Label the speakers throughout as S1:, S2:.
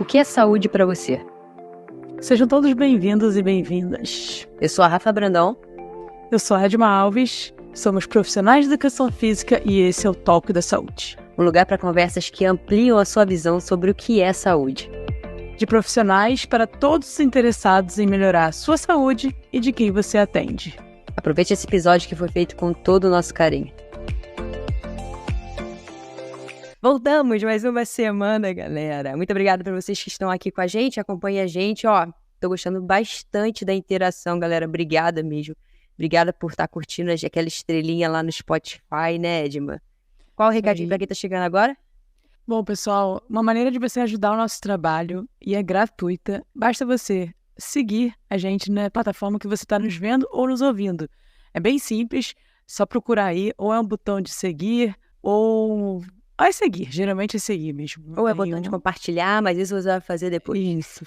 S1: O que é saúde para você?
S2: Sejam todos bem-vindos e bem-vindas.
S1: Eu sou a Rafa Brandão.
S2: Eu sou a Edma Alves, somos profissionais de educação física e esse é o Talk da Saúde.
S1: Um lugar para conversas que ampliam a sua visão sobre o que é saúde.
S2: De profissionais para todos os interessados em melhorar a sua saúde e de quem você atende.
S1: Aproveite esse episódio que foi feito com todo o nosso carinho. Voltamos mais uma semana, galera. Muito obrigada por vocês que estão aqui com a gente, acompanhem a gente. Tô gostando bastante da interação, galera. Obrigada mesmo. Obrigada por estar curtindo aquela estrelinha lá no Spotify, né, Edma? Qual o recadinho para quem tá chegando agora?
S2: Bom, pessoal, uma maneira de você ajudar o nosso trabalho, e é gratuita, basta você seguir a gente na plataforma que você está nos vendo ou nos ouvindo. É bem simples, só procurar aí, ou é um botão de seguir, ou é seguir, geralmente é seguir mesmo.
S1: Ou é botão de compartilhar, mas isso você vai fazer depois.
S2: Isso,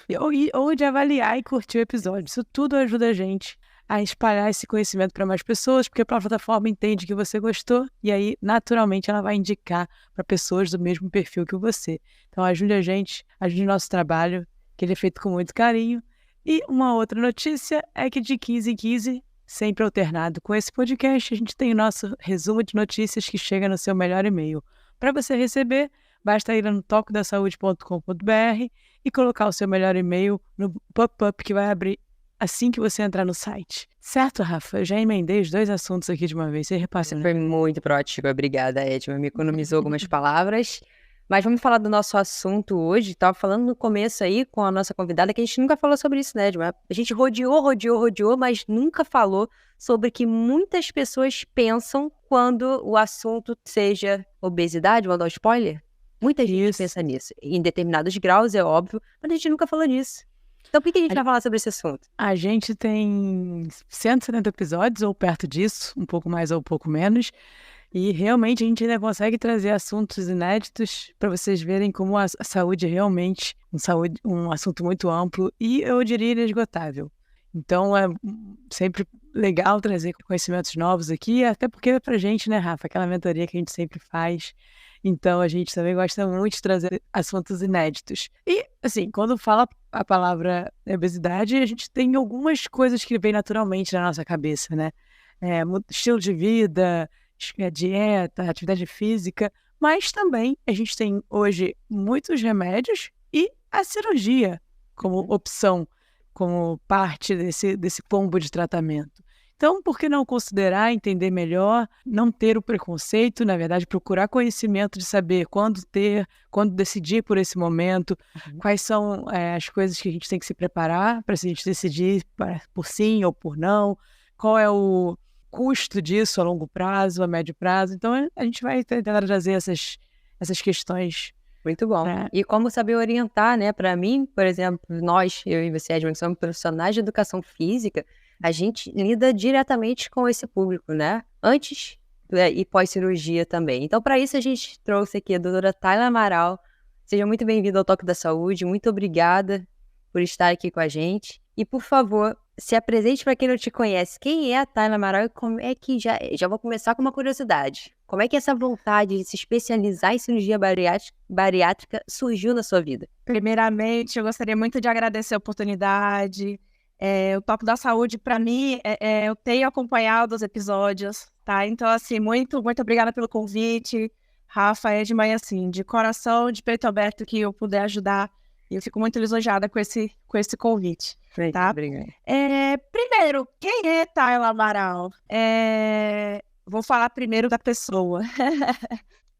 S2: ou de avaliar e curtir o episódio. Isso tudo ajuda a gente a espalhar esse conhecimento para mais pessoas, porque a plataforma entende que você gostou e aí, naturalmente, ela vai indicar para pessoas do mesmo perfil que você. Então, ajude a gente, ajude o nosso trabalho, que ele é feito com muito carinho. E uma outra notícia é que de 15 em 15, sempre alternado com esse podcast, a gente tem o nosso resumo de notícias que chega no seu melhor e-mail. Para você receber, basta ir no tocodasaude.com.br e colocar o seu melhor e-mail no pop-up que vai abrir assim que você entrar no site. Certo, Rafa? Eu já emendei os dois assuntos aqui de uma vez. Você repassa,
S1: Você foi muito proativa. Obrigada, Edma. Me economizou algumas palavras. Mas vamos falar do nosso assunto hoje. Estava falando no começo aí com a nossa convidada que a gente nunca falou sobre isso, né, Edma? A gente rodeou, mas nunca falou sobre que muitas pessoas pensam quando o assunto seja obesidade. Vou dar um spoiler? Muita gente pensa nisso. Em determinados graus, é óbvio, mas a gente nunca falou nisso. Então, por que a gente vai falar sobre esse assunto?
S2: A gente tem 170 episódios, ou perto disso, um pouco mais ou um pouco menos, e realmente a gente ainda consegue trazer assuntos inéditos para vocês verem como a saúde é realmente um assunto muito amplo e, eu diria, inesgotável. Então, é sempre legal trazer conhecimentos novos aqui, até porque é pra gente, né, Rafa? Aquela mentoria que a gente sempre faz. Então, a gente também gosta muito de trazer assuntos inéditos. E, assim, quando fala a palavra obesidade, a gente tem algumas coisas que vêm naturalmente na nossa cabeça, né? Estilo de vida, dieta, atividade física, mas também a gente tem hoje muitos remédios e a cirurgia como opção, como parte desse combo de tratamento. Então, por que não considerar, entender melhor, não ter o preconceito, na verdade, procurar conhecimento de saber quando decidir por esse momento, quais são as coisas que a gente tem que se preparar para se a gente decidir por sim ou por não, qual é o custo disso a longo prazo, a médio prazo. Então, a gente vai tentar trazer essas questões.
S1: Muito bom. E como saber orientar, né? Para mim, por exemplo, eu e você, Edmund, somos profissionais de educação física, a gente lida diretamente com esse público, né? Antes e pós-cirurgia também. Então, para isso, a gente trouxe aqui a doutora Tayla Amaral. Seja muito bem-vinda ao Toque da Saúde. Muito obrigada por estar aqui com a gente. E, por favor, se apresente para quem não te conhece. Quem é a Tayla Amaral e como é que já vou começar com uma curiosidade. Como é que essa vontade de se especializar em cirurgia bariátrica surgiu na sua vida?
S3: Primeiramente, eu gostaria muito de agradecer a oportunidade. O Toque da Saúde, para mim, eu tenho acompanhado os episódios, tá? Então, assim, muito, muito obrigada pelo convite. Rafa, Edma, assim, de coração, de peito aberto, que eu puder ajudar. E eu fico muito lisonjeada com esse convite, tá?
S1: Obrigada.
S3: Primeiro, quem é Tayla Amaral? Vou falar primeiro da pessoa.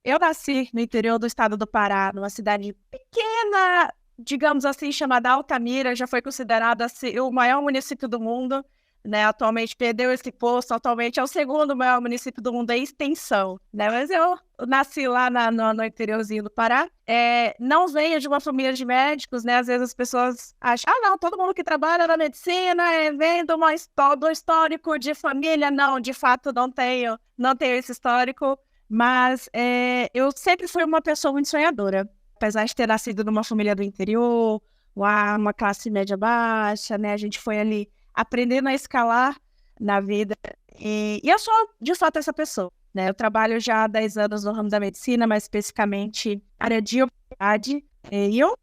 S3: Eu nasci no interior do estado do Pará, numa cidade pequena, digamos assim, chamada Altamira, já foi considerado assim, o maior município do mundo, né? Atualmente perdeu esse posto, atualmente é o segundo maior município do mundo em extensão, né? Mas eu nasci lá no interiorzinho do Pará. Não venho de uma família de médicos, né? Às vezes as pessoas acham, não, todo mundo que trabalha na medicina vem do histórico de família. Não, de fato não tenho esse histórico, mas eu sempre fui uma pessoa muito sonhadora. Apesar de ter nascido numa família do interior, uma classe média baixa, né? A gente foi ali aprendendo a escalar na vida. E eu sou, de fato, essa pessoa, né? Eu trabalho já há 10 anos no ramo da medicina, mais especificamente área de obesidade. E eu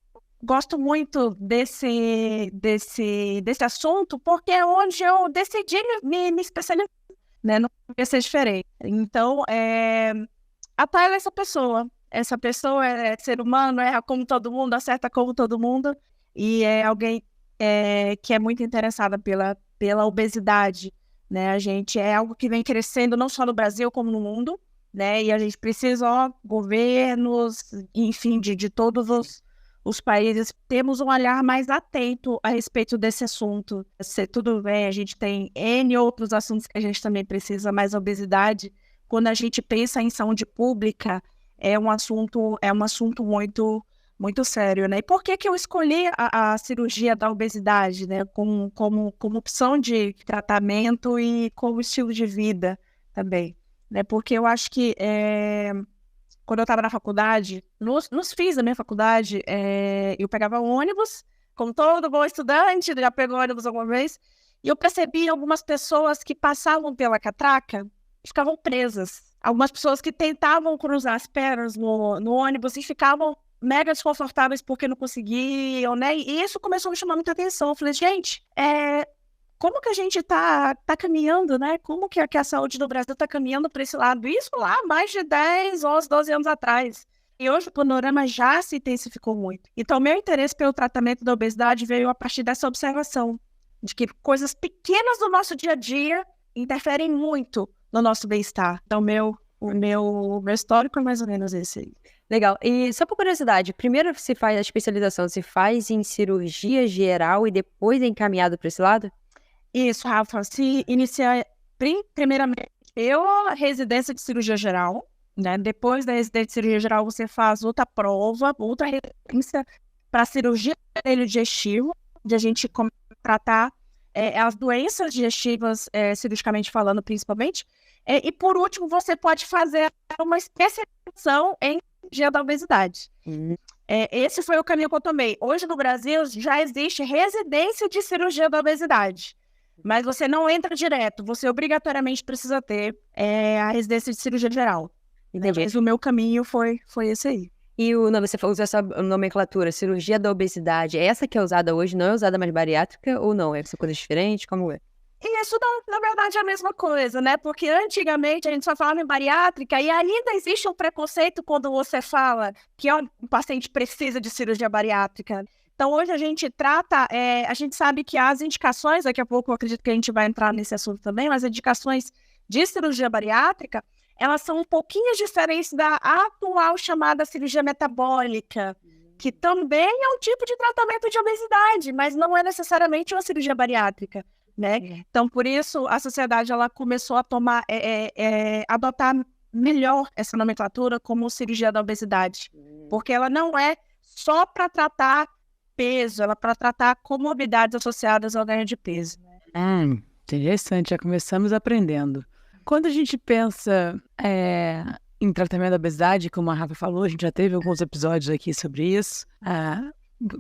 S3: gosto muito desse assunto, porque é onde eu decidi me especializar, né? Não podia ser diferente. Então, a Tayla é essa pessoa. Essa pessoa é ser humano, erra como todo mundo, acerta como todo mundo, e é alguém que é muito interessada pela obesidade, né? A gente é algo que vem crescendo não só no Brasil, como no mundo, né? E a gente precisa, governos, enfim, de todos os países, temos um olhar mais atento a respeito desse assunto. Tudo bem, a gente tem N outros assuntos que a gente também precisa, mas a obesidade, quando a gente pensa em saúde pública, é um assunto muito, muito sério, né? E por que eu escolhi a cirurgia da obesidade, né? Como opção de tratamento e como estilo de vida também, né? Porque eu acho que quando eu estava na faculdade, nos fins da minha faculdade, eu pegava um ônibus, como todo bom estudante, já pegou ônibus alguma vez, e eu percebi algumas pessoas que passavam pela catraca e ficavam presas. Algumas pessoas que tentavam cruzar as pernas no ônibus e ficavam mega desconfortáveis porque não conseguiam, né? E isso começou a me chamar muita atenção. Eu falei, gente, como que a gente tá caminhando, né? Como que a saúde do Brasil tá caminhando para esse lado? Isso lá mais de 10, 11, 12 anos atrás. E hoje o panorama já se intensificou muito. Então, meu interesse pelo tratamento da obesidade veio a partir dessa observação, de que coisas pequenas do nosso dia a dia interferem muito no nosso bem-estar. Então, o meu histórico é mais ou menos esse aí.
S1: Legal. E só por curiosidade, primeiro se faz a especialização, se faz em cirurgia geral e depois é encaminhado para esse lado?
S3: Isso, Rafa. Se inicia primeiramente a residência de cirurgia geral, né? Depois da residência de cirurgia geral, você faz outra prova, outra residência para cirurgia digestiva, onde a gente tratar as doenças digestivas, cirurgicamente falando, principalmente. E por último, você pode fazer uma especialização em cirurgia da obesidade. Esse foi o caminho que eu tomei. Hoje no Brasil já existe residência de cirurgia da obesidade, mas você não entra direto, você obrigatoriamente precisa ter a residência de cirurgia geral. Mas o meu caminho foi esse aí.
S1: E você usa essa nomenclatura, cirurgia da obesidade, é essa que é usada hoje, não é usada mais bariátrica ou não? São coisas diferentes? Como é?
S3: E isso, na verdade, é a mesma coisa, né? Porque antigamente a gente só falava em bariátrica e ainda existe um preconceito quando você fala que o paciente precisa de cirurgia bariátrica. Então, hoje a gente trata, a gente sabe que as indicações, daqui a pouco eu acredito que a gente vai entrar nesse assunto também, mas as indicações de cirurgia bariátrica, elas são um pouquinho diferentes da atual chamada cirurgia metabólica, que também é um tipo de tratamento de obesidade, mas não é necessariamente uma cirurgia bariátrica, né? Então, por isso, a sociedade ela começou a adotar melhor essa nomenclatura como cirurgia da obesidade, porque ela não é só para tratar peso, ela é para tratar comorbidades associadas ao ganho de peso.
S2: Interessante, já começamos aprendendo. Quando a gente pensa em tratamento da obesidade, como a Rafa falou, a gente já teve alguns episódios aqui sobre isso.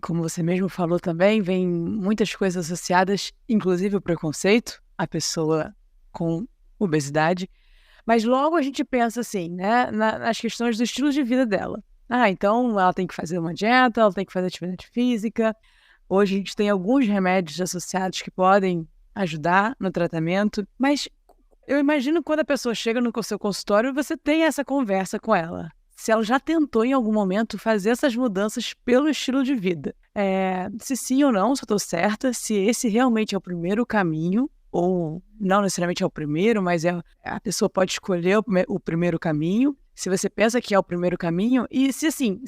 S2: Como você mesmo falou também, vem muitas coisas associadas, inclusive o preconceito, a pessoa com obesidade. Mas logo a gente pensa assim, né, nas questões do estilo de vida dela. Então ela tem que fazer uma dieta, ela tem que fazer atividade física. Hoje a gente tem alguns remédios associados que podem ajudar no tratamento, mas eu imagino quando a pessoa chega no seu consultório, você tem essa conversa com ela. Se ela já tentou em algum momento fazer essas mudanças pelo estilo de vida. Se sim ou não, se eu estou certa, se esse realmente é o primeiro caminho, ou não necessariamente é o primeiro, mas a pessoa pode escolher o primeiro caminho. Se você pensa que é o primeiro caminho, e se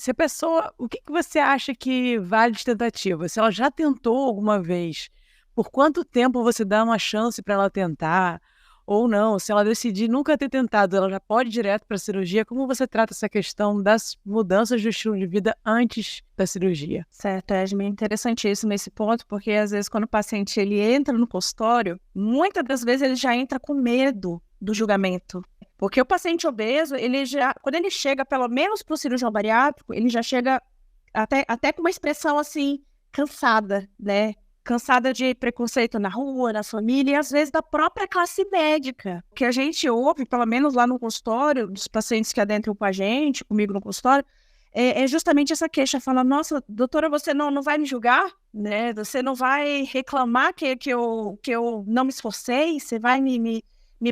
S2: a pessoa, o que você acha que vale de tentativa? Se ela já tentou alguma vez, por quanto tempo você dá uma chance para ela tentar? Ou não, se ela decidir nunca ter tentado, ela já pode ir direto para a cirurgia. Como você trata essa questão das mudanças do estilo de vida antes da cirurgia?
S3: Certo, é interessantíssimo esse ponto, porque às vezes quando o paciente ele entra no consultório, muitas das vezes ele já entra com medo do julgamento. Porque o paciente obeso, quando ele chega pelo menos para o cirurgião bariátrico, ele já chega até com uma expressão assim, cansada, né? Cansada de preconceito na rua, na família e às vezes da própria classe médica. O que a gente ouve, pelo menos lá no consultório, dos pacientes que adentram com a gente, comigo no consultório, é justamente essa queixa, fala, nossa, doutora, você não vai me julgar, né? Você não vai reclamar que eu não me esforcei, você vai me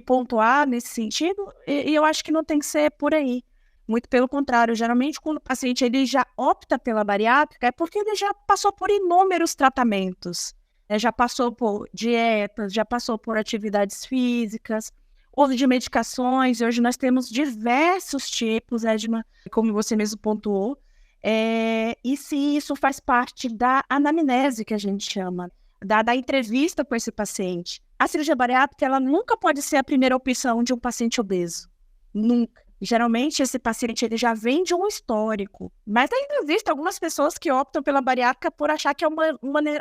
S3: pontuar nesse sentido? E eu acho que não tem que ser por aí. Muito pelo contrário, geralmente quando o paciente ele já opta pela bariátrica, é porque ele já passou por inúmeros tratamentos, né? Já passou por dietas, já passou por atividades físicas, uso de medicações, e hoje nós temos diversos tipos, Edma, como você mesmo pontuou, e se isso faz parte da anamnese, que a gente chama, da entrevista com esse paciente. A cirurgia bariátrica, ela nunca pode ser a primeira opção de um paciente obeso, nunca. Geralmente, esse paciente ele já vem de um histórico, mas ainda existem algumas pessoas que optam pela bariátrica por achar que é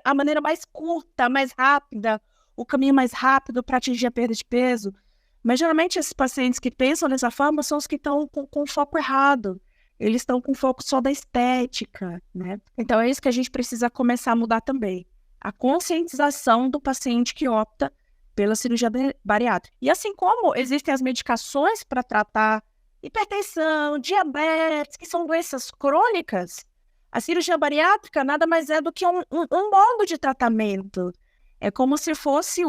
S3: a maneira mais curta, mais rápida, o caminho mais rápido para atingir a perda de peso. Mas, geralmente, esses pacientes que pensam dessa forma são os que estão com foco errado. Eles estão com foco só da estética, né? Então, é isso que a gente precisa começar a mudar também. A conscientização do paciente que opta pela cirurgia bariátrica. E assim como existem as medicações para tratar hipertensão, diabetes, que são doenças crônicas, a cirurgia bariátrica nada mais é do que um modo de tratamento. É como se fosse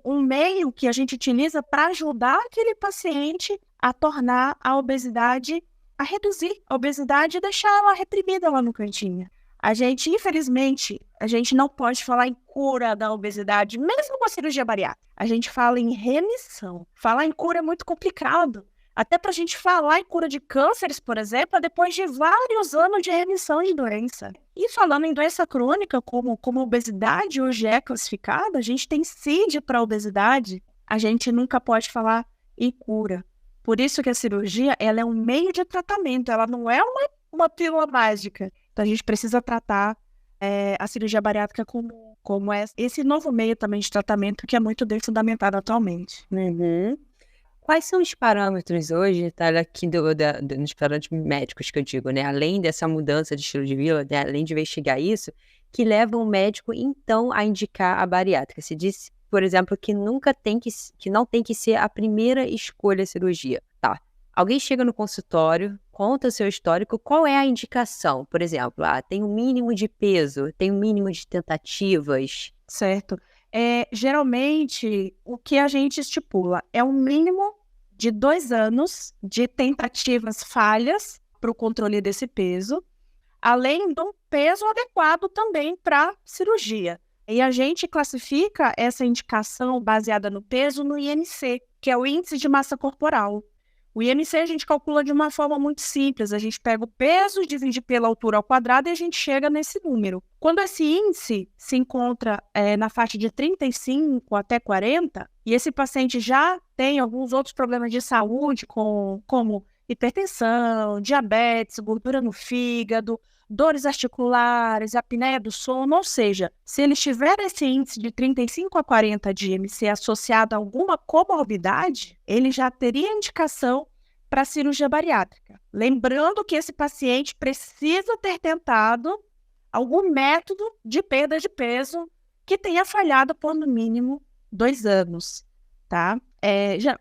S3: um meio que a gente utiliza para ajudar aquele paciente a tornar a obesidade, a reduzir a obesidade e deixar ela reprimida lá no cantinho. A gente, infelizmente, a gente não pode falar em cura da obesidade, mesmo com a cirurgia bariátrica. A gente fala em remissão. Falar em cura é muito complicado. Até para a gente falar em cura de cânceres, por exemplo, é depois de vários anos de remissão de doença. E falando em doença crônica, como a obesidade hoje é classificada, a gente tem CID para obesidade, a gente nunca pode falar em cura. Por isso que a cirurgia ela é um meio de tratamento, ela não é uma pílula mágica. Então a gente precisa tratar a cirurgia bariátrica como esse novo meio também de tratamento que é muito bem fundamentado atualmente.
S1: Uhum. Quais são os parâmetros hoje, tá, aqui nos parâmetros médicos que eu digo, né? Além dessa mudança de estilo de vida, né? Além de investigar isso, que levam o médico, então, a indicar a bariátrica. Se diz, por exemplo, que não tem que ser a primeira escolha a cirurgia. Tá. Alguém chega no consultório, conta o seu histórico, qual é a indicação? Por exemplo, tem um mínimo de peso, tem um mínimo de tentativas.
S3: Certo. Geralmente, o que a gente estipula é um mínimo de 2 anos de tentativas falhas para o controle desse peso, além de um peso adequado também para cirurgia. E a gente classifica essa indicação baseada no peso no IMC, que é o Índice de Massa Corporal. O IMC a gente calcula de uma forma muito simples, a gente pega o peso, divide pela altura ao quadrado e a gente chega nesse número. Quando esse índice se encontra na faixa de 35 até 40, e esse paciente já tem alguns outros problemas de saúde, como hipertensão, diabetes, gordura no fígado, dores articulares, apneia do sono, ou seja, se ele tiver esse índice de 35 a 40 de IMC associado a alguma comorbidade, ele já teria indicação para cirurgia bariátrica. Lembrando que esse paciente precisa ter tentado algum método de perda de peso que tenha falhado por no mínimo 2 anos, tá?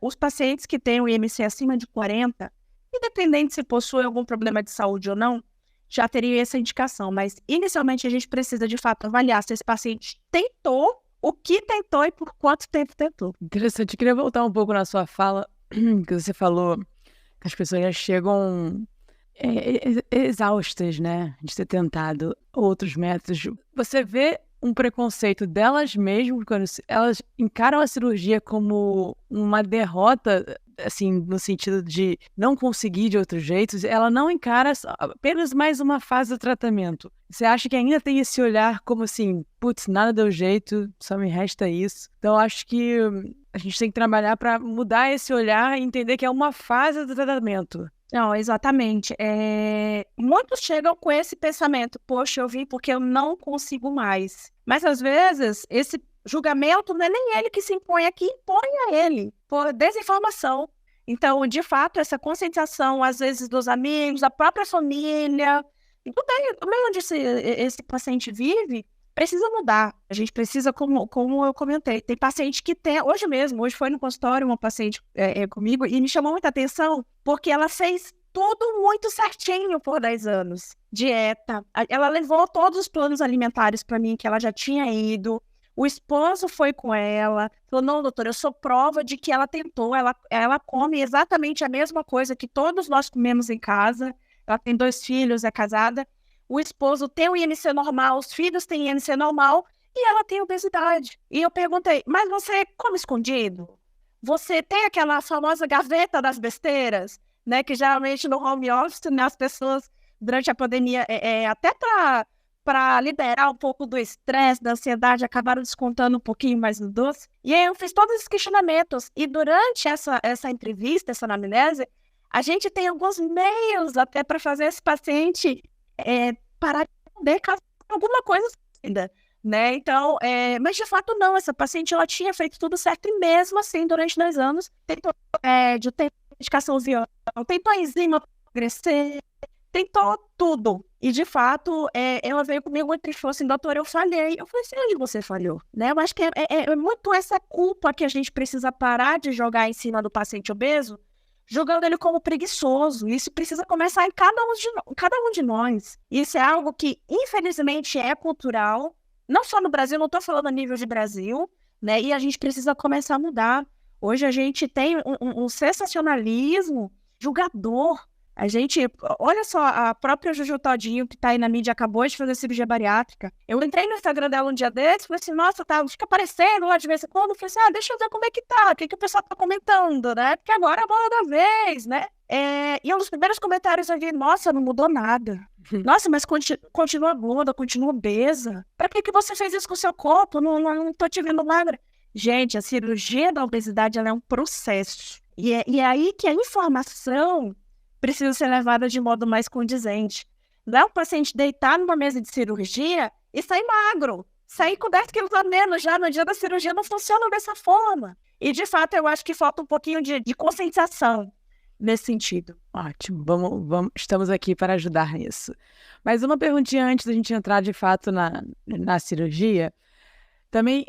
S3: Os pacientes que têm o IMC acima de 40, independente se possuem algum problema de saúde ou não, já teria essa indicação, mas inicialmente a gente precisa de fato avaliar se esse paciente tentou, o que tentou e por quanto tempo tentou.
S2: Interessante, eu queria voltar um pouco na sua fala, que você falou que as pessoas já chegam exaustas, né, de ter tentado outros métodos. Você vê um preconceito delas mesmas quando elas encaram a cirurgia como uma derrota, assim, no sentido de não conseguir de outros jeitos, ela não encara apenas mais uma fase do tratamento. Você acha que ainda tem esse olhar como assim, putz, nada deu jeito, só me resta isso. Então, acho que a gente tem que trabalhar para mudar esse olhar e entender que é uma fase do tratamento.
S3: Não, exatamente. Muitos chegam com esse pensamento, poxa, eu vim porque eu não consigo mais. Mas, às vezes, esse julgamento não é nem ele que se impõe aqui, impõe a ele, por desinformação. Então, de fato, essa conscientização, às vezes, dos amigos, da própria família, e do meio onde esse paciente vive, precisa mudar. A gente precisa, como eu comentei, tem paciente que tem, hoje foi no consultório uma paciente comigo e me chamou muita atenção porque ela fez tudo muito certinho por 10 anos. Dieta. Ela levou todos os planos alimentares para mim, que ela já tinha ido. O esposo foi com ela. Falou, não, doutora, eu sou prova de que ela tentou. Ela come exatamente a mesma coisa que todos nós comemos em casa. Ela tem 2 filhos, é casada. O esposo tem o IMC normal, os filhos têm IMC normal e ela tem obesidade. E eu perguntei, mas você come escondido? Você tem aquela famosa gaveta das besteiras, né? Que geralmente no home office, né, as pessoas, durante a pandemia, até para liberar um pouco do estresse, da ansiedade, acabaram descontando um pouquinho mais no doce. E aí eu fiz todos esses questionamentos. E durante essa entrevista, essa anamnese, a gente tem alguns meios até para fazer esse paciente parar de comer caso alguma coisa ainda, né? Então, mas de fato não, essa paciente ela tinha feito tudo certo e mesmo assim, durante 2 anos, tentou medicação viral, tentou enzima para emagrecer, tentou tudo. E de fato, ela veio comigo e falou assim, doutora, eu falhei. Eu falei assim, onde você falhou? Né? Eu acho que é muito essa culpa que a gente precisa parar de jogar em cima do paciente obeso, julgando ele como preguiçoso. Isso precisa começar em cada um de nós. Isso é algo que, infelizmente, é cultural. Não só no Brasil, não estou falando a nível de Brasil, né? E a gente precisa começar a mudar. Hoje a gente tem um sensacionalismo julgador. A gente, olha só, a própria Juju Todinho, que está aí na mídia, acabou de fazer cirurgia bariátrica. Eu entrei no Instagram dela um dia desses, falei assim, nossa, fica aparecendo lá de vez em quando. Eu falei assim, deixa eu ver como é que tá, o que o pessoal tá comentando, né? Porque agora é a bola da vez, né? E um dos primeiros comentários eu vi, nossa, não mudou nada. Nossa, mas continua gorda, continua obesa. Pra que você fez isso com o seu corpo? Não tô te vendo magra. Gente, a cirurgia da obesidade, ela é um processo. E é aí que a informação precisa ser levada de modo mais condizente. Não é o paciente deitar numa mesa de cirurgia e sair magro. Sair com 10 quilos a menos já no dia da cirurgia não funciona dessa forma. E, de fato, eu acho que falta um pouquinho de conscientização nesse sentido.
S2: Ótimo, vamos, estamos aqui para ajudar nisso. Mas uma perguntinha antes da gente entrar, de fato, na cirurgia. Também,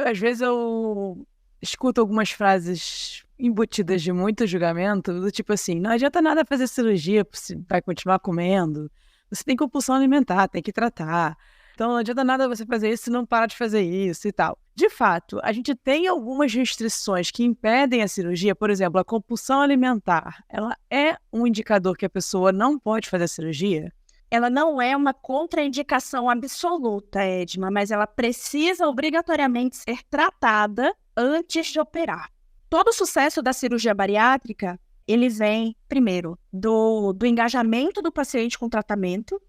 S2: às vezes, eu escuto algumas frases embutidas de muito julgamento, do tipo assim, não adianta nada fazer cirurgia, você vai continuar comendo, você tem compulsão alimentar, tem que tratar, então não adianta nada você fazer isso se não parar de fazer isso e tal. De fato, a gente tem algumas restrições que impedem a cirurgia, por exemplo, a compulsão alimentar, ela é um indicador que a pessoa não pode fazer a cirurgia?
S3: Ela não é uma contraindicação absoluta, Edma, mas ela precisa obrigatoriamente ser tratada antes de operar. Todo o sucesso da cirurgia bariátrica, ele vem, primeiro, do engajamento do paciente com o tratamento.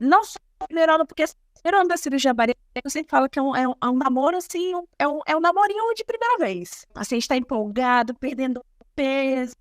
S3: Não só melhorando, porque melhorando da cirurgia bariátrica, eu sempre falo que é um namoro, assim, é um namorinho de primeira vez. O paciente está empolgado, perdendo peso.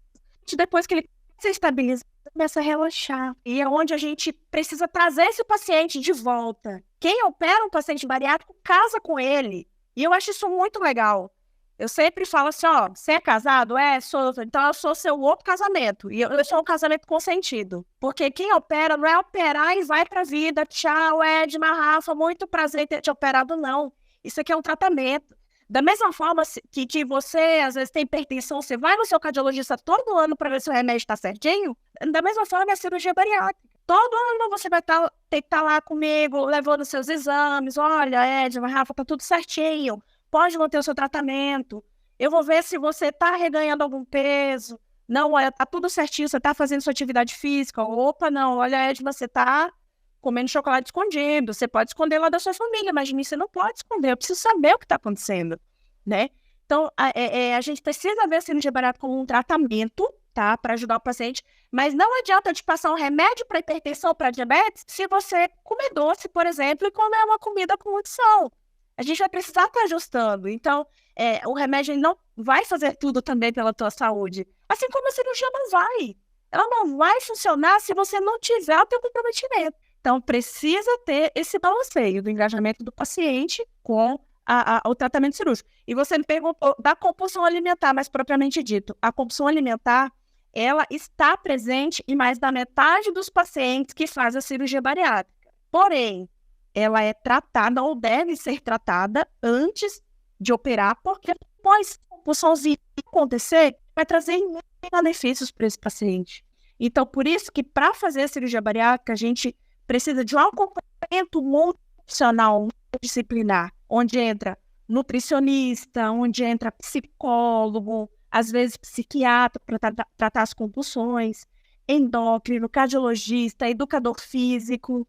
S3: Depois que ele se estabiliza, começa a relaxar. E é onde a gente precisa trazer esse paciente de volta. Quem opera um paciente bariátrico casa com ele. E eu acho isso muito legal. Eu sempre falo assim, você é casado? Sou. Então eu sou seu outro casamento. E eu sou um casamento consentido. Porque quem opera não é operar e vai pra vida. Tchau, Edma, Rafa, muito prazer em ter te operado, não. Isso aqui é um tratamento. Da mesma forma que você, às vezes, tem hipertensão, você vai no seu cardiologista todo ano para ver se o remédio está certinho, da mesma forma é a cirurgia bariátrica. Todo ano você vai ter que estar lá comigo, levando seus exames. Olha, Edma, Rafa, tá tudo certinho. Pode manter o seu tratamento. Eu vou ver se você está reganhando algum peso. Não, olha, tá tudo certinho, você está fazendo sua atividade física. Opa, não, olha, Edma, você está comendo chocolate escondido. Você pode esconder lá da sua família, mas de mim você não pode esconder. Eu preciso saber o que está acontecendo, né? Então, a gente precisa ver a cirurgia bariátrica como um tratamento, tá? Para ajudar o paciente. Mas não adianta te passar um remédio para hipertensão, para diabetes, se você comer doce, por exemplo, e comer uma comida com muito sal. A gente vai precisar estar ajustando. Então, o remédio não vai fazer tudo também pela tua saúde. Assim como a cirurgia não vai. Ela não vai funcionar se você não tiver o teu comprometimento. Então, precisa ter esse balanceio do engajamento do paciente com o tratamento cirúrgico. E você me perguntou da compulsão alimentar, mais propriamente dito. A compulsão alimentar, ela está presente em mais da metade dos pacientes que fazem a cirurgia bariátrica. Porém, ela é tratada ou deve ser tratada antes de operar, porque após a compulsãozinha acontecer, vai trazer benefícios para esse paciente. Então, por isso que para fazer a cirurgia bariátrica, a gente precisa de um acompanhamento multiprofissional, multidisciplinar, onde entra nutricionista, onde entra psicólogo, às vezes psiquiatra para tratar as compulsões, endócrino, cardiologista, educador físico.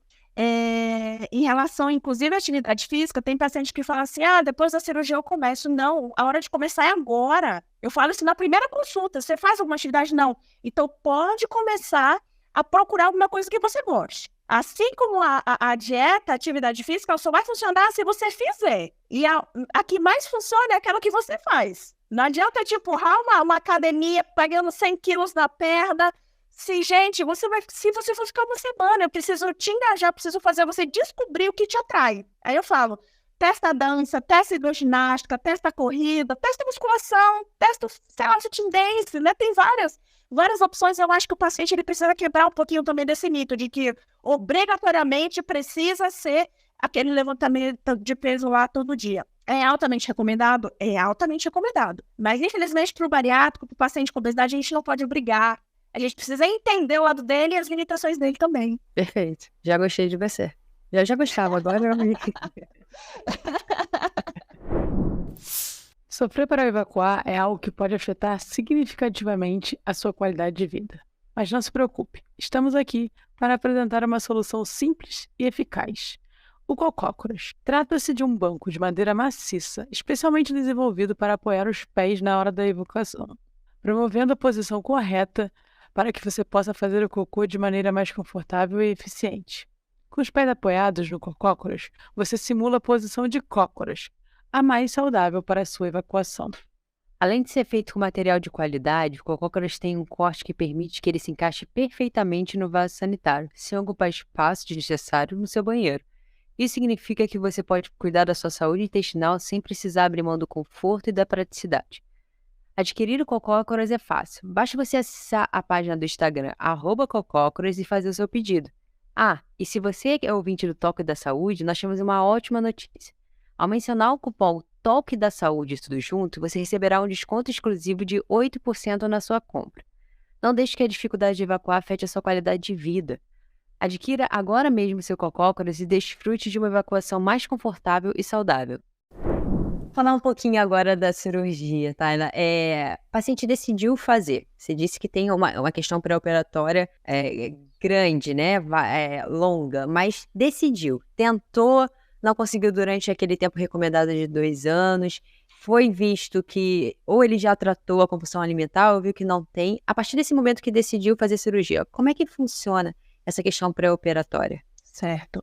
S3: Em relação, inclusive, à atividade física, tem paciente que fala assim, depois da cirurgia eu começo. Não, a hora de começar é agora. Eu falo isso na primeira consulta. Você faz alguma atividade? Não. Então, pode começar a procurar alguma coisa que você goste. Assim como a dieta, a atividade física, só vai funcionar se você fizer. E a que mais funciona é aquela que você faz. Não adianta te empurrar uma academia pegando 100 quilos na perna. Se você for ficar uma semana, eu preciso te engajar, preciso fazer você descobrir o que te atrai. Aí eu falo, testa a dança, testa a hidroginástica, testa a corrida, testa a musculação, testa, sei lá, fit dance, né? Tem várias opções. Eu acho que o paciente ele precisa quebrar um pouquinho também desse mito de que obrigatoriamente precisa ser aquele levantamento de peso lá todo dia. É altamente recomendado? É altamente recomendado. Mas, infelizmente, para o bariátrico, para o paciente com obesidade, a gente não pode obrigar. A gente precisa entender o lado dele e as limitações dele também.
S1: Perfeito. Já gostei de você. Eu já gostava, agora eu vi.
S2: Sofrer para evacuar é algo que pode afetar significativamente a sua qualidade de vida. Mas não se preocupe, estamos aqui para apresentar uma solução simples e eficaz. O cocócoras. Trata-se de um banco de madeira maciça, especialmente desenvolvido para apoiar os pés na hora da evacuação, promovendo a posição correta para que você possa fazer o cocô de maneira mais confortável e eficiente. Com os pés apoiados no cocócoras, você simula a posição de cócoras, a mais saudável para a sua evacuação.
S1: Além de ser feito com material de qualidade, o cocócoras tem um corte que permite que ele se encaixe perfeitamente no vaso sanitário, sem ocupar espaço desnecessário no seu banheiro. Isso significa que você pode cuidar da sua saúde intestinal sem precisar abrir mão do conforto e da praticidade. Adquirir o cocócoras é fácil. Basta você acessar a página do Instagram, @cocócoras, e fazer o seu pedido. E se você é ouvinte do Toque da Saúde, nós temos uma ótima notícia. Ao mencionar o cupom Toque da Saúde tudo junto, você receberá um desconto exclusivo de 8% na sua compra. Não deixe que a dificuldade de evacuar afete a sua qualidade de vida. Adquira agora mesmo seu cocócoras e desfrute de uma evacuação mais confortável e saudável. Falar um pouquinho agora da cirurgia, Tayla. O paciente decidiu fazer. Você disse que tem uma questão pré-operatória grande, né? Longa, mas decidiu. Tentou, não conseguiu durante aquele tempo recomendado de 2 anos. Foi visto que ou ele já tratou a compulsão alimentar ou viu que não tem. A partir desse momento que decidiu fazer cirurgia, como é que funciona essa questão pré-operatória?
S3: Certo.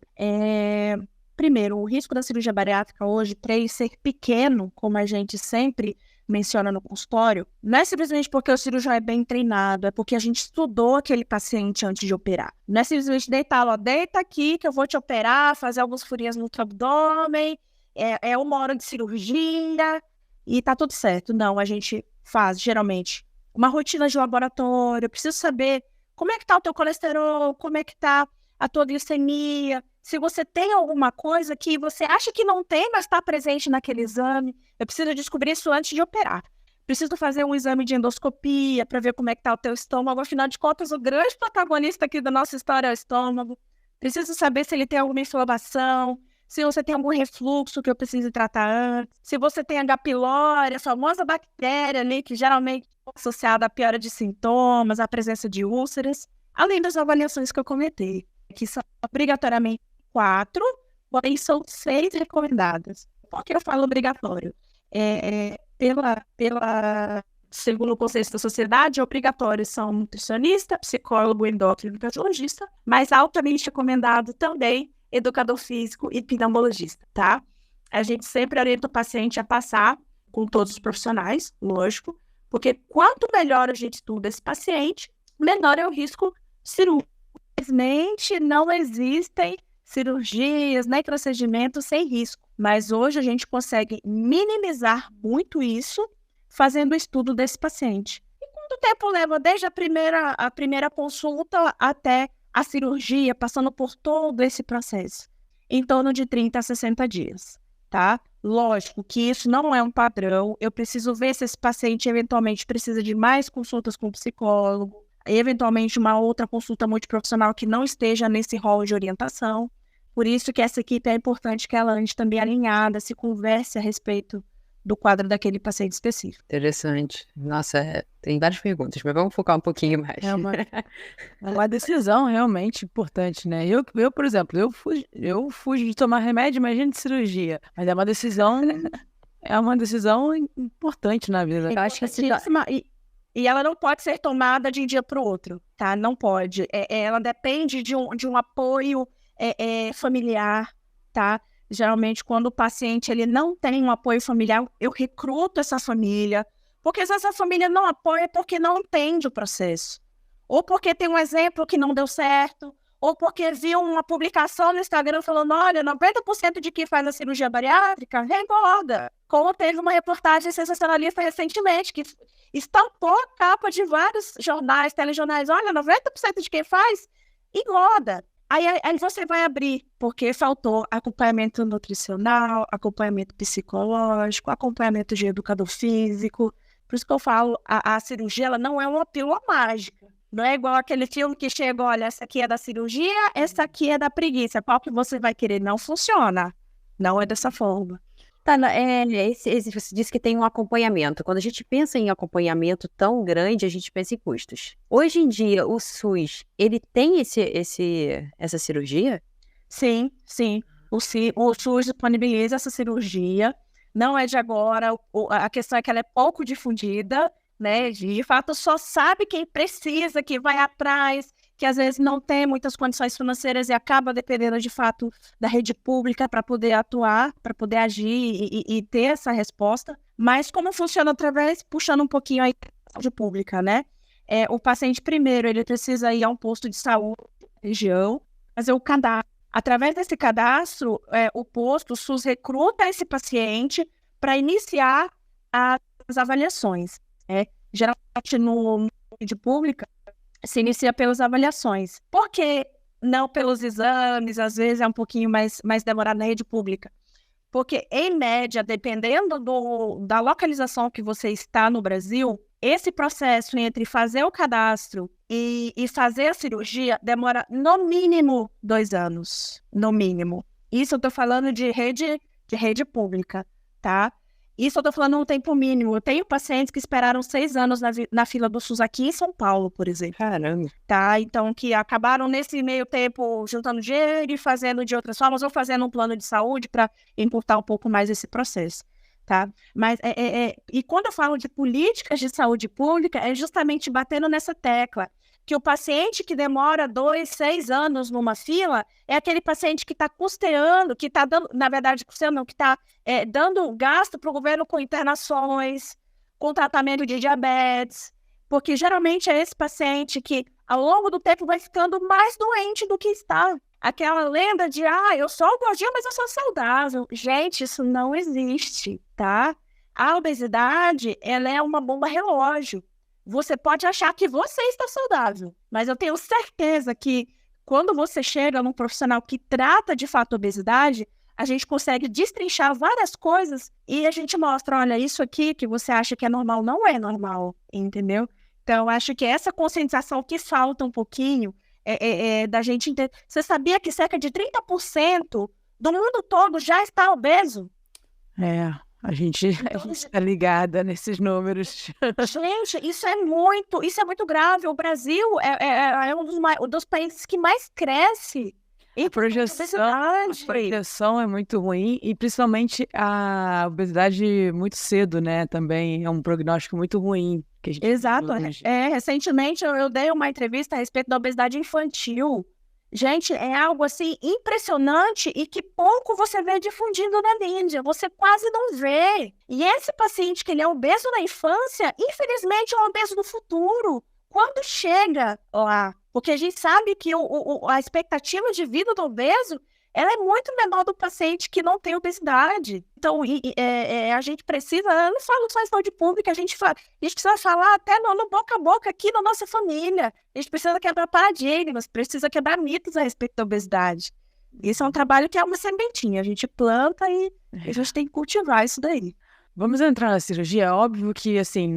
S3: Primeiro, o risco da cirurgia bariátrica hoje, para ele ser pequeno, como a gente sempre menciona no consultório, não é simplesmente porque o cirurgião é bem treinado, é porque a gente estudou aquele paciente antes de operar. Não é simplesmente deitá-lo, deita aqui que eu vou te operar, fazer alguns furinhos no teu abdômen, é 1 hora de cirurgia e tá tudo certo. Não, a gente faz, geralmente, uma rotina de laboratório. Eu preciso saber como é que tá o teu colesterol, como é que tá a tua glicemia, se você tem alguma coisa que você acha que não tem, mas está presente naquele exame. Eu preciso descobrir isso antes de operar. Preciso fazer um exame de endoscopia para ver como é que está o teu estômago. Afinal de contas, o grande protagonista aqui da nossa história é o estômago. Preciso saber se ele tem alguma inflamação, se você tem algum refluxo que eu preciso tratar antes, se você tem H. pylori, a famosa bactéria ali, que geralmente é associada à piora de sintomas, à presença de úlceras, além das avaliações que eu comentei, que são obrigatoriamente 4, porém são 6 recomendadas. Por que eu falo obrigatório? Segundo o conceito da sociedade, obrigatórios são nutricionista, psicólogo, endócrino e cardiologista, mas altamente recomendado também educador físico e pneumologista, tá? A gente sempre orienta o paciente a passar com todos os profissionais, lógico, porque quanto melhor a gente estuda esse paciente, menor é o risco cirúrgico. Infelizmente, não existem cirurgias, nem procedimentos sem risco, mas hoje a gente consegue minimizar muito isso fazendo o estudo desse paciente. E quanto tempo leva desde a primeira consulta até a cirurgia, passando por todo esse processo? Em torno de 30 a 60 dias, tá? Lógico que isso não é um padrão, eu preciso ver se esse paciente eventualmente precisa de mais consultas com o psicólogo. eventualmente uma outra consulta multiprofissional que não esteja nesse rol de orientação. Por isso que essa equipe é importante que ela ande também alinhada, se converse a respeito do quadro daquele paciente específico.
S1: Interessante. Nossa, tem várias perguntas, mas vamos focar um pouquinho mais.
S2: É uma decisão realmente importante, né? Eu, por exemplo, eu fujo de tomar remédio, imagina de cirurgia. Mas é uma decisão importante na vida.
S1: Eu acho que
S3: E ela não pode ser tomada de um dia para o outro, tá? Não pode. Ela depende de um apoio familiar, tá? Geralmente, quando o paciente ele não tem um apoio familiar, eu recruto essa família, porque se essa família não apoia é porque não entende o processo, ou porque tem um exemplo que não deu certo, ou porque viu uma publicação no Instagram falando, olha, 90% de quem faz a cirurgia bariátrica engorda. Como teve uma reportagem sensacionalista recentemente, que estampou a capa de vários jornais, telejornais, olha, 90% de quem faz engorda. Aí você vai abrir, porque faltou acompanhamento nutricional, acompanhamento psicológico, acompanhamento de educador físico. Por isso que eu falo, a cirurgia ela não é uma pílula mágica. Não é igual aquele filme que chega, olha, essa aqui é da cirurgia, essa aqui é da preguiça. Qual que você vai querer? Não funciona. Não é dessa forma.
S1: Tá, você disse que tem um acompanhamento. Quando a gente pensa em acompanhamento tão grande, a gente pensa em custos. Hoje em dia, o SUS, ele tem essa cirurgia?
S3: Sim. O SUS disponibiliza essa cirurgia. Não é de agora. A questão é que ela é pouco difundida, né? De fato, só sabe quem precisa, que vai atrás, que às vezes não tem muitas condições financeiras e acaba dependendo, de fato, da rede pública para poder atuar, para poder agir e ter essa resposta. Mas como funciona puxando um pouquinho a saúde pública, né? O paciente, primeiro, ele precisa ir a um posto de saúde, região, fazer o cadastro. Através desse cadastro, o SUS recruta esse paciente para iniciar as avaliações. Geralmente, no rede pública, se inicia pelas avaliações. Por que não pelos exames? Às vezes é um pouquinho mais demorado na rede pública. Porque, em média, dependendo da localização que você está no Brasil, esse processo entre fazer o cadastro e fazer a cirurgia demora, no mínimo, 2 anos. No mínimo. Isso eu estou falando de rede pública, tá? Isso eu estou falando um tempo mínimo. Eu tenho pacientes que esperaram 6 anos na fila do SUS aqui em São Paulo, por exemplo.
S1: Caramba.
S3: Tá? Então, que acabaram nesse meio tempo juntando dinheiro e fazendo de outras formas, ou fazendo um plano de saúde para encurtar um pouco mais esse processo. Tá? Mas, e quando eu falo de políticas de saúde pública, é justamente batendo nessa tecla. Que o paciente que demora 2, 6 anos numa fila é aquele paciente que está custeando, que está dando, na verdade, custeando não, que está dando gasto para o governo com internações, com tratamento de diabetes, porque geralmente é esse paciente que, ao longo do tempo, vai ficando mais doente do que está. Aquela lenda de, eu sou gordinha, mas eu sou saudável. Gente, isso não existe, tá? A obesidade, ela é uma bomba relógio. Você pode achar que você está saudável, mas eu tenho certeza que quando você chega num profissional que trata de fato a obesidade, a gente consegue destrinchar várias coisas e a gente mostra, olha, isso aqui que você acha que é normal não é normal, entendeu? Então, eu acho que essa conscientização que falta um pouquinho da gente entender. Você sabia que cerca de 30% do mundo todo já está obeso?
S2: A gente está ligada nesses números.
S3: Gente, isso é muito grave. O Brasil é um dos países que mais cresce.
S2: A projeção é muito ruim e principalmente a obesidade muito cedo, né? Também é um prognóstico muito ruim. Que a gente
S3: Exato. Recentemente eu dei uma entrevista a respeito da obesidade infantil. Gente, é algo assim impressionante e que pouco você vê difundindo na mídia, você quase não vê. E esse paciente que ele é obeso na infância, infelizmente é um obeso no futuro. Quando chega lá, porque a gente sabe que a expectativa de vida do obeso, ela é muito menor do paciente que não tem obesidade. Então, a gente precisa, eu não falo só em saúde pública, a gente precisa falar até no boca a boca aqui na nossa família. A gente precisa quebrar paradigmas, precisa quebrar mitos a respeito da obesidade. Isso é um trabalho que é uma sementinha, a gente planta e a gente tem que cultivar isso daí.
S2: Vamos entrar na cirurgia. É óbvio que, assim,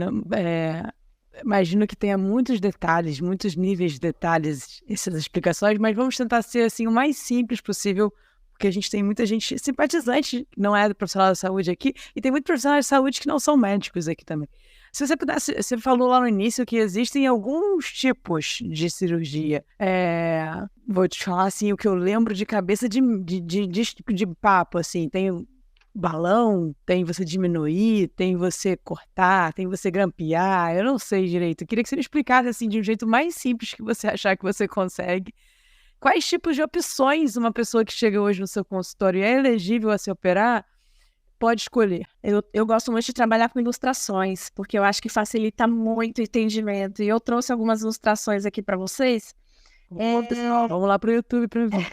S2: imagino que tenha muitos detalhes, muitos níveis de detalhes, essas explicações, mas vamos tentar ser assim o mais simples possível, porque a gente tem muita gente simpatizante, não é do profissional da saúde aqui, e tem muitos profissionais de saúde que não são médicos aqui também. Se você pudesse, você falou lá no início que existem alguns tipos de cirurgia. Vou te falar assim, o que eu lembro de cabeça de papo, assim, tem balão, tem você diminuir, tem você cortar, tem você grampear, eu não sei direito. Eu queria que você me explicasse assim de um jeito mais simples que você achar que você consegue. Quais tipos de opções uma pessoa que chega hoje no seu consultório é elegível a se operar pode escolher?
S3: Eu gosto muito de trabalhar com ilustrações, porque eu acho que facilita muito o entendimento. E eu trouxe algumas ilustrações aqui para vocês.
S2: Vamos lá para o YouTube para ver.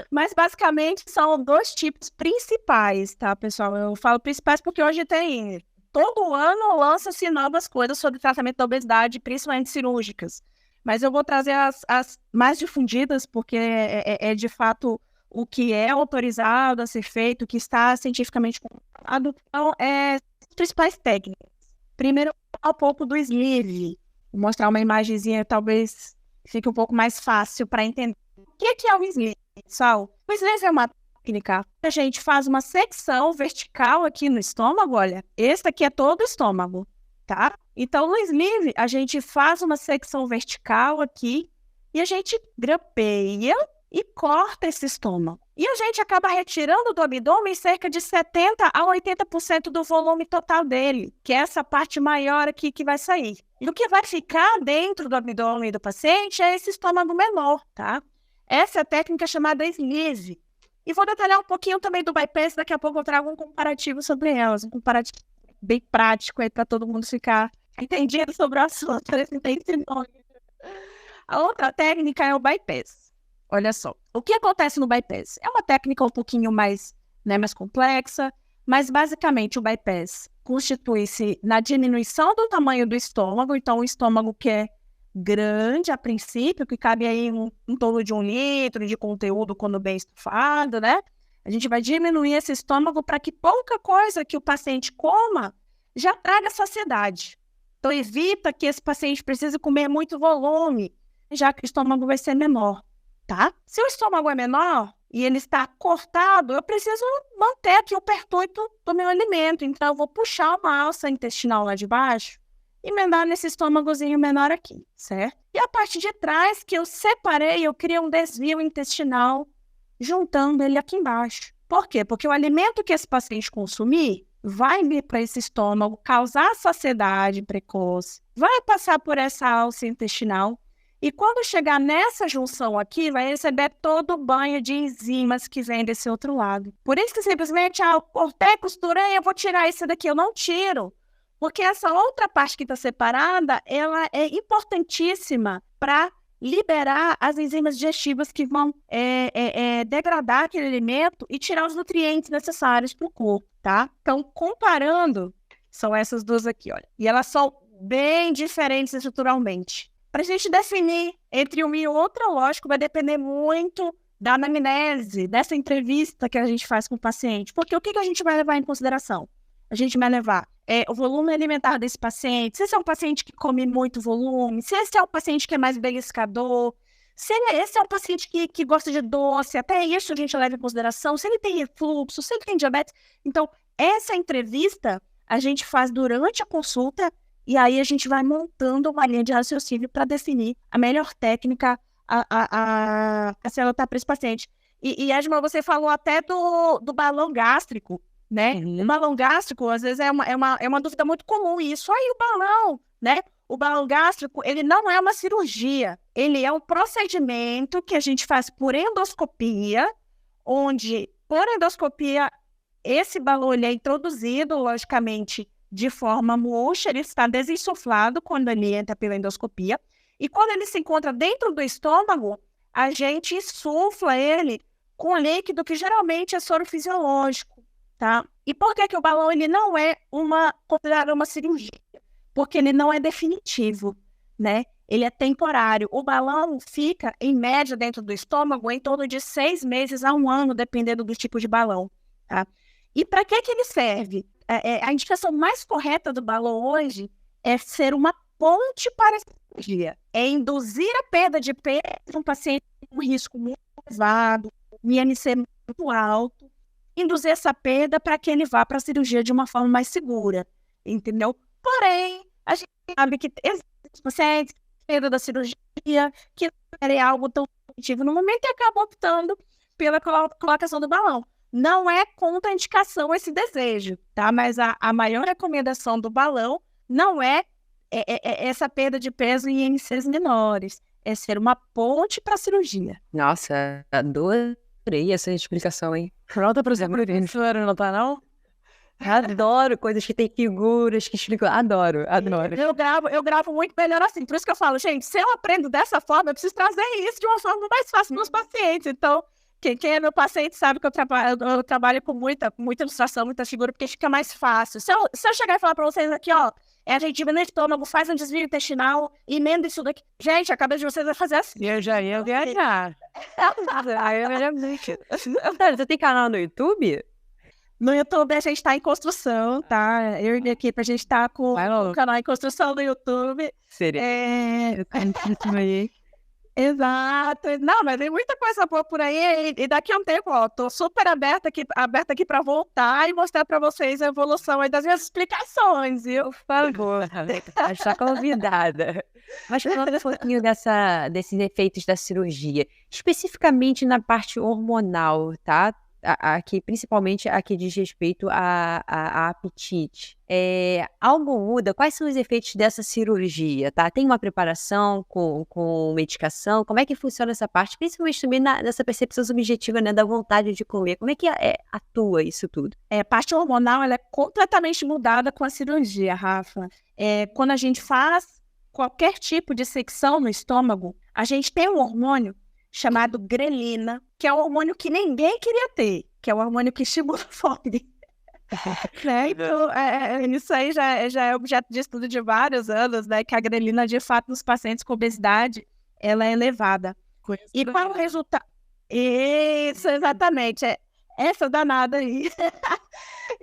S3: Mas basicamente são 2 tipos principais, tá, pessoal? Eu falo principais porque hoje tem... Todo ano lança-se novas coisas sobre tratamento da obesidade, principalmente cirúrgicas. Mas eu vou trazer as mais difundidas, porque é de fato o que é autorizado a ser feito, o que está cientificamente comprovado. Então, as principais técnicas. Primeiro, um pouco do sleeve. Vou mostrar uma imagenzinha, talvez fique um pouco mais fácil para entender. O que é o sleeve, pessoal? O sleeve é uma técnica. A gente faz uma secção vertical aqui no estômago, olha. Esse aqui é todo o estômago, tá? Então, no sleeve, a gente faz uma secção vertical aqui e a gente grampeia e corta esse estômago. E a gente acaba retirando do abdômen cerca de 70% a 80% do volume total dele, que é essa parte maior aqui que vai sair. E o que vai ficar dentro do abdômen do paciente é esse estômago menor, tá? Essa é a técnica chamada sleeve. E vou detalhar um pouquinho também do bypass, daqui a pouco eu trago um comparativo sobre elas, um comparativo bem prático aí para todo mundo ficar entendido sobre o assunto. A outra técnica é o bypass. Olha só, o que acontece no bypass? É uma técnica um pouquinho mais complexa, mas basicamente o bypass constitui-se na diminuição do tamanho do estômago. Então, o estômago que é grande a princípio, que cabe aí em torno de 1 litro de conteúdo quando bem estufado, né? A gente vai diminuir esse estômago para que pouca coisa que o paciente coma já traga saciedade. Então, evita que esse paciente precise comer muito volume, já que o estômago vai ser menor, tá? Se o estômago é menor e ele está cortado, eu preciso manter aqui o pertuito do meu alimento. Então, eu vou puxar uma alça intestinal lá de baixo e emendar nesse estômagozinho menor aqui, certo? E a parte de trás, que eu separei, eu criei um desvio intestinal, juntando ele aqui embaixo. Por quê? Porque o alimento que esse paciente consumir vai vir para esse estômago, causar saciedade precoce, vai passar por essa alça intestinal e quando chegar nessa junção aqui, vai receber todo o banho de enzimas que vem desse outro lado. Por isso que simplesmente, eu cortei, costurei, eu vou tirar isso daqui. Eu não tiro, porque essa outra parte que está separada, ela é importantíssima para liberar as enzimas digestivas que vão degradar aquele alimento e tirar os nutrientes necessários para o corpo, tá? Então, comparando, são essas duas aqui, olha. E elas são bem diferentes estruturalmente. Para a gente definir entre uma e outra, lógico, vai depender muito da anamnese, dessa entrevista que a gente faz com o paciente. Porque o que a gente vai levar em consideração? A gente vai levar o volume alimentar desse paciente, se esse é um paciente que come muito volume, se esse é um paciente que é mais beliscador, se esse é um paciente que gosta de doce, até isso a gente leva em consideração, se ele tem refluxo, se ele tem diabetes. Então, essa entrevista a gente faz durante a consulta e aí a gente vai montando uma linha de raciocínio para definir a melhor técnica a ser adotada para esse paciente. E Edma, você falou até do balão gástrico, né? O balão gástrico, às vezes, é uma dúvida muito comum. Isso aí, o balão, né? O balão gástrico, ele não é uma cirurgia. Ele é um procedimento que a gente faz por endoscopia, onde, por endoscopia, esse balão ele é introduzido, logicamente, de forma murcha, ele está desinsuflado quando ele entra pela endoscopia. E quando ele se encontra dentro do estômago, a gente insufla ele com líquido que geralmente é soro fisiológico. Tá? E por que o balão ele não é considerado uma cirurgia? Porque ele não é definitivo, né? Ele é temporário. O balão fica, em média, dentro do estômago em torno de 6 meses a 1 ano, dependendo do tipo de balão. Tá? E para que ele serve? A indicação mais correta do balão hoje é ser uma ponte para a cirurgia. É induzir a perda de peso em um paciente com um risco muito elevado, um IMC muito alto, induzir essa perda para que ele vá para a cirurgia de uma forma mais segura, entendeu? Porém, a gente sabe que existem pacientes com perda da cirurgia que não querem algo tão positivo no momento e acabam optando pela colocação do balão. Não é contraindicação esse desejo, tá? Mas a maior recomendação do balão não é essa perda de peso em IMCs menores, é ser uma ponte para a cirurgia.
S1: Nossa, adorei essa explicação, hein?
S2: Pronta para ser professora, não tá não?
S1: Adoro coisas que tem figuras que explicam. Adoro.
S3: Eu gravo muito melhor assim. Por isso que eu falo, gente, se eu aprendo dessa forma, eu preciso trazer isso de uma forma mais fácil para os pacientes. Então, quem é meu paciente sabe que eu trabalho com muita ilustração, muita figura, porque fica mais fácil. Se eu chegar e falar para vocês aqui, ó, a gente diminui o estômago, faz um desvio intestinal, emenda isso daqui. Gente, a cabeça de vocês vai fazer assim.
S2: Eu já ia viajar.
S1: Você tem canal no YouTube?
S3: No YouTube a gente tá em construção, tá? Eu e minha equipe, a gente tá com o canal em construção no YouTube.
S1: Seria.
S3: Exato. Não, mas tem muita coisa boa por aí. E daqui a um tempo, ó, tô super aberta aqui para voltar e mostrar para vocês a evolução aí das minhas explicações, viu?
S1: Por favor, está convidada. Mas falando um pouquinho desses efeitos da cirurgia, especificamente na parte hormonal, tá? Aqui, principalmente a que diz respeito a apetite. Algo muda? Quais são os efeitos dessa cirurgia, tá? Tem uma preparação com medicação? Como é que funciona essa parte? Principalmente também nessa percepção subjetiva, né, da vontade de comer. Como é que atua isso tudo?
S3: A parte hormonal, ela é completamente mudada com a cirurgia, Rafa. Quando a gente faz qualquer tipo de secção no estômago, a gente tem um hormônio chamado grelina, que é um hormônio que ninguém queria ter, que é um hormônio que estimula a fome. Né? Então, isso aí já é objeto de estudo de vários anos, né? Que a grelina, de fato, nos pacientes com obesidade, ela é elevada. E qual é o resultado? Isso, exatamente. Essa danada aí.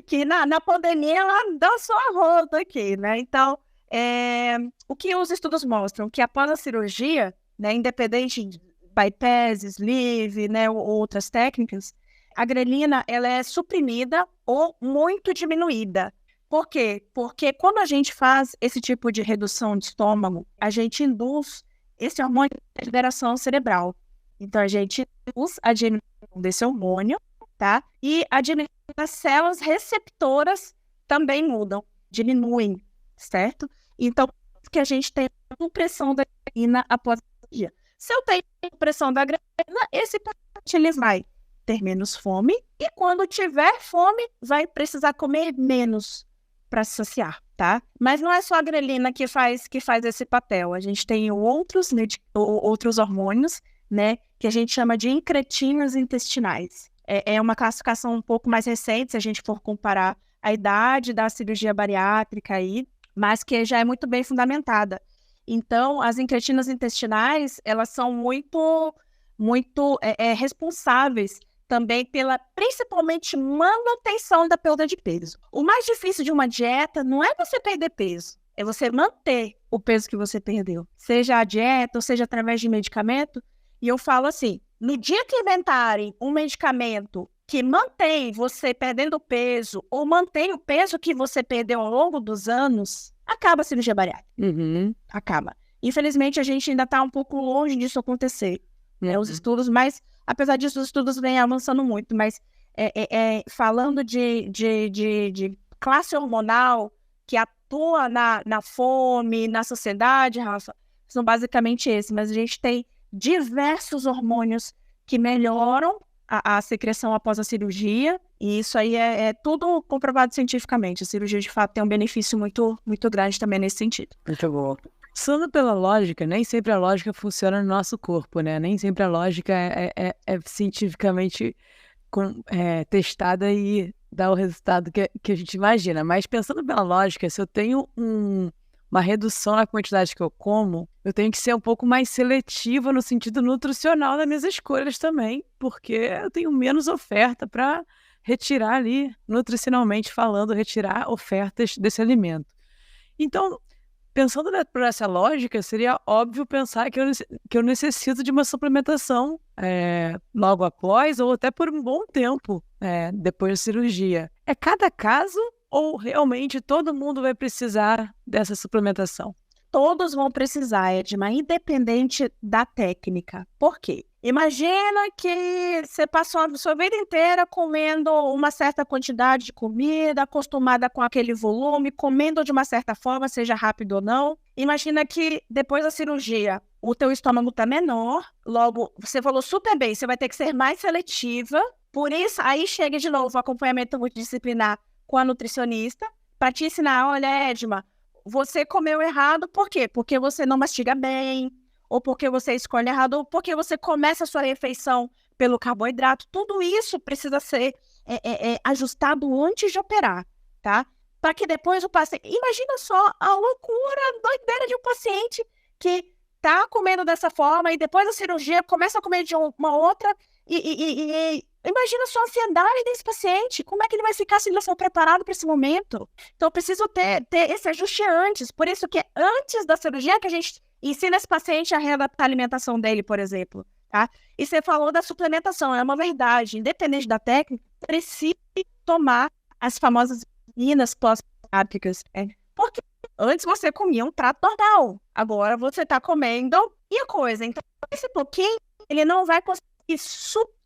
S3: Que na pandemia, ela dançou a roda aqui, né? Então, o que os estudos mostram? Que após a cirurgia, né, independente de bypass, sleeve, né, ou outras técnicas, a grelina ela é suprimida ou muito diminuída. Por quê? Porque quando a gente faz esse tipo de redução de estômago, a gente induz esse hormônio de regeneração cerebral. Então, a gente induz a diminuição desse hormônio, tá? E a diminuição das células receptoras também mudam, diminuem, certo? Então, que a gente tem a pressão da grelina após a cirurgia. Se eu tenho pressão da grelina, esse paciente ele vai ter menos fome e quando tiver fome, vai precisar comer menos para se saciar, tá? Mas não é só a grelina que faz esse papel. A gente tem outros hormônios, né, que a gente chama de incretinos intestinais. É uma classificação um pouco mais recente, se a gente for comparar a idade da cirurgia bariátrica aí, mas que já é muito bem fundamentada. Então, as incretinas intestinais, elas são muito responsáveis também pela, principalmente, manutenção da perda de peso. O mais difícil de uma dieta não é você perder peso, é você manter o peso que você perdeu. Seja a dieta, ou seja através de medicamento. E eu falo assim, no dia que inventarem um medicamento que mantém você perdendo peso, ou mantém o peso que você perdeu ao longo dos anos, acaba a cirurgia bariátrica.
S1: Uhum.
S3: Acaba. Infelizmente, a gente ainda está um pouco longe disso acontecer. Né? Os estudos, mas apesar disso, os estudos vêm avançando muito. Mas falando de classe hormonal que atua na fome, na saciedade, Rafa, são basicamente esses. Mas a gente tem diversos hormônios que melhoram a secreção após a cirurgia, e isso aí é tudo comprovado cientificamente. A cirurgia, de fato, tem um benefício muito, muito grande também nesse sentido.
S1: Muito bom.
S2: Pensando pela lógica, nem sempre a lógica funciona no nosso corpo, né? Nem sempre a lógica é cientificamente testada e dá o resultado que a gente imagina. Mas pensando pela lógica, se eu tenho uma redução na quantidade que eu como, eu tenho que ser um pouco mais seletiva no sentido nutricional das minhas escolhas também, porque eu tenho menos oferta para retirar ali, nutricionalmente falando, retirar ofertas desse alimento. Então, pensando por essa lógica, seria óbvio pensar que eu necessito de uma suplementação logo após ou até por um bom tempo depois da cirurgia. É cada caso ou realmente todo mundo vai precisar dessa suplementação?
S3: Todos vão precisar, Edma, independente da técnica. Por quê? Imagina que você passou a sua vida inteira comendo uma certa quantidade de comida, acostumada com aquele volume, comendo de uma certa forma, seja rápido ou não. Imagina que depois da cirurgia, o teu estômago está menor, logo, você falou super bem, você vai ter que ser mais seletiva. Por isso, aí chega de novo o acompanhamento multidisciplinar com a nutricionista, para te ensinar, olha, Edma, você comeu errado, por quê? Porque você não mastiga bem, ou porque você escolhe errado, ou porque você começa a sua refeição pelo carboidrato. Tudo isso precisa ser ajustado antes de operar, tá? Para que depois o paciente... Imagina só a loucura, a doideira de um paciente que tá comendo dessa forma e depois da cirurgia começa a comer de uma outra imagina só a ansiedade desse paciente. Como é que ele vai ficar se ele não for preparado para esse momento? Então, eu preciso ter esse ajuste antes. Por isso que é antes da cirurgia que a gente ensina esse paciente a readaptar a alimentação dele, por exemplo. Tá? E você falou da suplementação. É uma verdade. Independente da técnica, precisa tomar as famosas vitaminas pós-bariátricas. Porque antes você comia um prato normal. Agora você está comendo e a coisa. Então, esse pouquinho, ele não vai conseguir suprir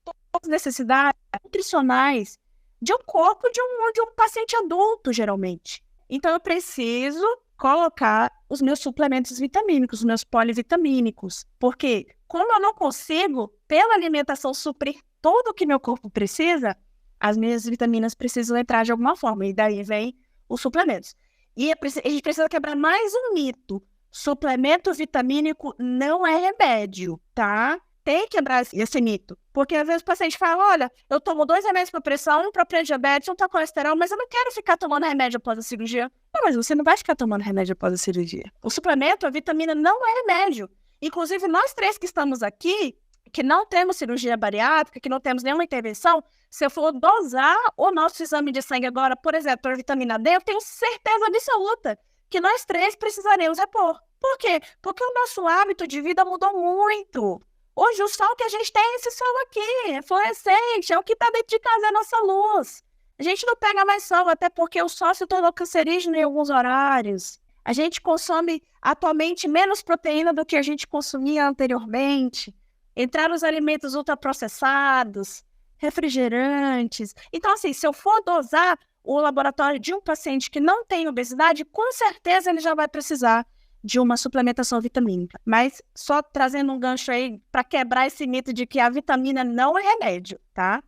S3: as necessidades nutricionais de um corpo de um paciente adulto, geralmente. Então, eu preciso colocar os meus suplementos vitamínicos, os meus polivitamínicos. Porque, como eu não consigo, pela alimentação, suprir tudo o que meu corpo precisa, as minhas vitaminas precisam entrar de alguma forma. E daí vem os suplementos. E a gente precisa quebrar mais um mito. Suplemento vitamínico não é remédio, tá? Tem que quebrar esse mito. Porque às vezes o paciente fala, olha, eu tomo 2 remédios para pressão, um para pré-diabetes, um para colesterol, mas eu não quero ficar tomando remédio após a cirurgia. Não, mas você não vai ficar tomando remédio após a cirurgia. O suplemento, a vitamina, não é remédio. Inclusive, nós 3 que estamos aqui, que não temos cirurgia bariátrica, que não temos nenhuma intervenção, se eu for dosar o nosso exame de sangue agora, por exemplo, para vitamina D, eu tenho certeza absoluta que nós 3 precisaremos repor. Por quê? Porque o nosso hábito de vida mudou muito. Hoje, o sol que a gente tem é esse sol aqui, é fluorescente, é o que está dentro de casa, é a nossa luz. A gente não pega mais sol, até porque o sol se tornou cancerígeno em alguns horários. A gente consome atualmente menos proteína do que a gente consumia anteriormente. Entraram os alimentos ultraprocessados, refrigerantes. Então, assim, se eu for dosar o laboratório de um paciente que não tem obesidade, com certeza ele já vai precisar de uma suplementação vitamínica. Mas só trazendo um gancho aí para quebrar esse mito de que a vitamina não é remédio, tá?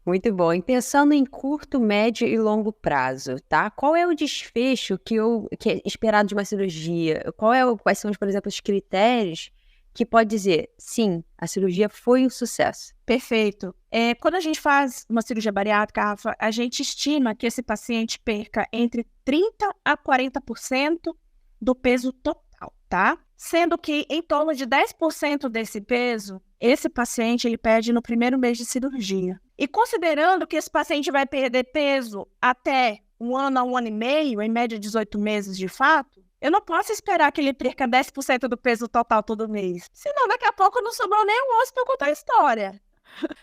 S1: Muito bom. E pensando em curto, médio e longo prazo, tá? Qual é o desfecho que é esperado de uma cirurgia? Quais são, por exemplo, os critérios que pode dizer, sim, a cirurgia foi um sucesso?
S3: Perfeito. Quando a gente faz uma cirurgia bariátrica, Rafa, a gente estima que esse paciente perca entre 30% a 40% do peso total, tá? Sendo que em torno de 10% desse peso, esse paciente ele perde no primeiro mês de cirurgia. E considerando que esse paciente vai perder peso até 1 ano a 1 ano e meio, em média 18 meses de fato, eu não posso esperar que ele perca 10% do peso total todo mês. Senão daqui a pouco não sobrou nem um osso para contar a história.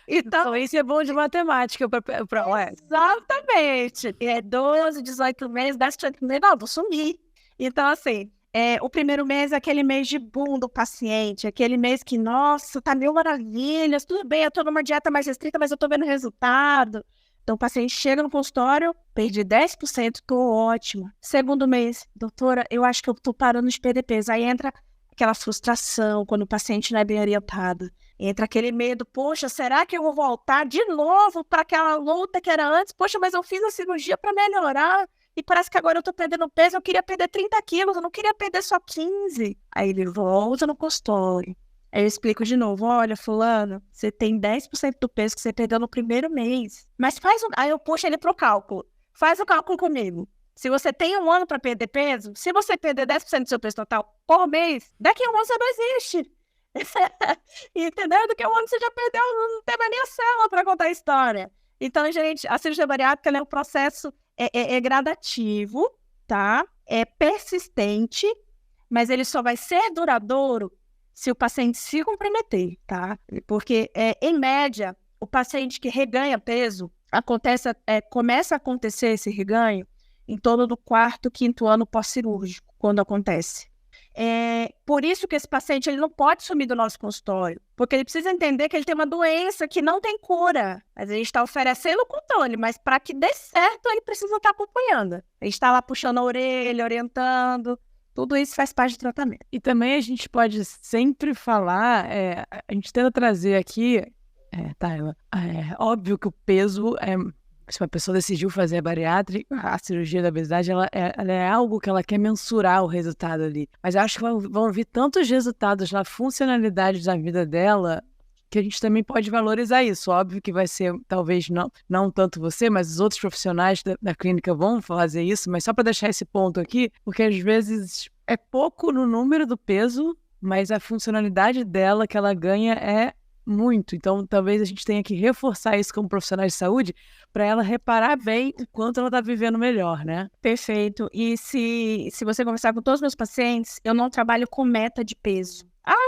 S2: Então, isso é bom de matemática para
S3: Exatamente. 12, 18 meses, 10, 18 meses, não, vou sumir. Então, assim, o primeiro mês é aquele mês de boom do paciente, aquele mês que, nossa, tá mil maravilhas, tudo bem, eu tô numa dieta mais restrita, mas eu tô vendo resultado. Então, o paciente chega no consultório, perdi 10%, tô ótima. Segundo mês, doutora, eu acho que eu tô parando de perder peso. Aí entra aquela frustração quando o paciente não é bem orientado. Entra aquele medo, poxa, será que eu vou voltar de novo para aquela luta que era antes? Poxa, mas eu fiz a cirurgia para melhorar. E parece que agora eu tô perdendo peso, eu queria perder 30 quilos, eu não queria perder só 15. Aí ele volta no consultório. Aí eu explico de novo, olha, fulano, você tem 10% do peso que você perdeu no primeiro mês. Mas Aí eu puxo ele pro cálculo. Faz o cálculo comigo. Se você tem 1 ano para perder peso, se você perder 10% do seu peso total por mês, daqui a 1 ano você não existe. Entendeu? Daqui a 1 ano você já perdeu, não tem mais nem a célula para contar a história. Então, gente, a cirurgia bariátrica é um processo gradativo, tá? É persistente mas ele só vai ser duradouro se o paciente se comprometer, tá? Porque, em média, o paciente que reganha peso, começa a acontecer esse reganho em torno do 4º, 5º ano pós-cirúrgico, quando acontece. Por isso que esse paciente ele não pode sumir do nosso consultório, porque ele precisa entender que ele tem uma doença que não tem cura, mas a gente está oferecendo o controle, mas para que dê certo, ele precisa estar acompanhando. A gente está lá puxando a orelha, orientando, tudo isso faz parte do tratamento.
S2: E também a gente pode sempre falar, a gente tenta trazer aqui, Tayla, óbvio que o peso se uma pessoa decidiu fazer a bariátrica, a cirurgia da obesidade, ela é algo que ela quer mensurar o resultado ali. Mas eu acho que vão vir tantos resultados na funcionalidade da vida dela que a gente também pode valorizar isso. Óbvio que vai ser, talvez, não tanto você, mas os outros profissionais da clínica vão fazer isso, mas só para deixar esse ponto aqui, porque às vezes é pouco no número do peso, mas a funcionalidade dela que ela ganha é muito. Então, talvez a gente tenha que reforçar isso como profissional de saúde para ela reparar bem o quanto ela está vivendo melhor, né?
S3: Perfeito. E se você conversar com todos os meus pacientes, eu não trabalho com meta de peso.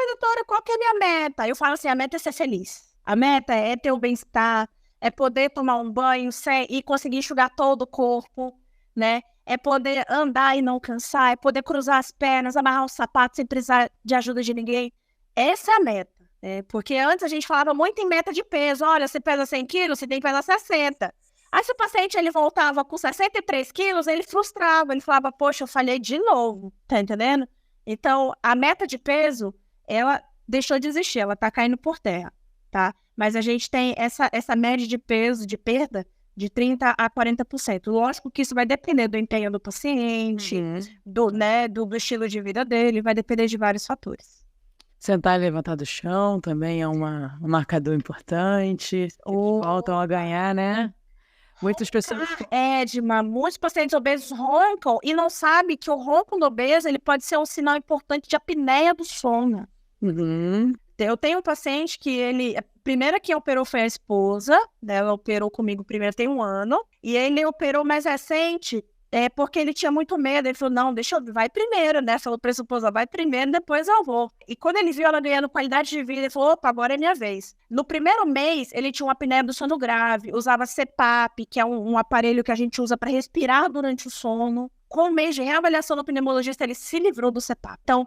S3: Doutora, qual que é a minha meta? Eu falo assim, a meta é ser feliz. A meta é ter o bem-estar, é poder tomar um banho e conseguir enxugar todo o corpo, né? É poder andar e não cansar, é poder cruzar as pernas, amarrar os sapatos sem precisar de ajuda de ninguém. Essa é a meta. Porque antes a gente falava muito em meta de peso. Olha, você pesa 100 quilos, você tem que pesar 60. Aí se o paciente ele voltava com 63 quilos, ele frustrava. Ele falava, poxa, eu falhei de novo. Tá entendendo? Então, a meta de peso, ela deixou de existir. Ela tá caindo por terra, tá? Mas a gente tem essa média de peso, de perda, de 30% a 40%. Lógico que isso vai depender do empenho do paciente, do estilo de vida dele, vai depender de vários fatores.
S2: Sentar e levantar do chão também é um marcador importante. Voltam a ganhar, né? Muitas pessoas...
S3: Edma, muitos pacientes obesos roncam e não sabem que o ronco do obeso ele pode ser um sinal importante de apneia do sono. Eu tenho um paciente que a primeira que operou foi a esposa, né? Ela operou comigo primeiro tem 1 ano, e ele operou mais recente, porque ele tinha muito medo. Ele falou, não, vai primeiro, né? Falou pra esposa, vai primeiro, depois eu vou. E quando ele viu ela ganhando qualidade de vida, ele falou, opa, agora é minha vez. No primeiro mês, ele tinha uma apneia do sono grave, usava CPAP, que é um aparelho que a gente usa para respirar durante o sono. Com 1 mês de reavaliação do pneumologista, ele se livrou do CPAP. Então,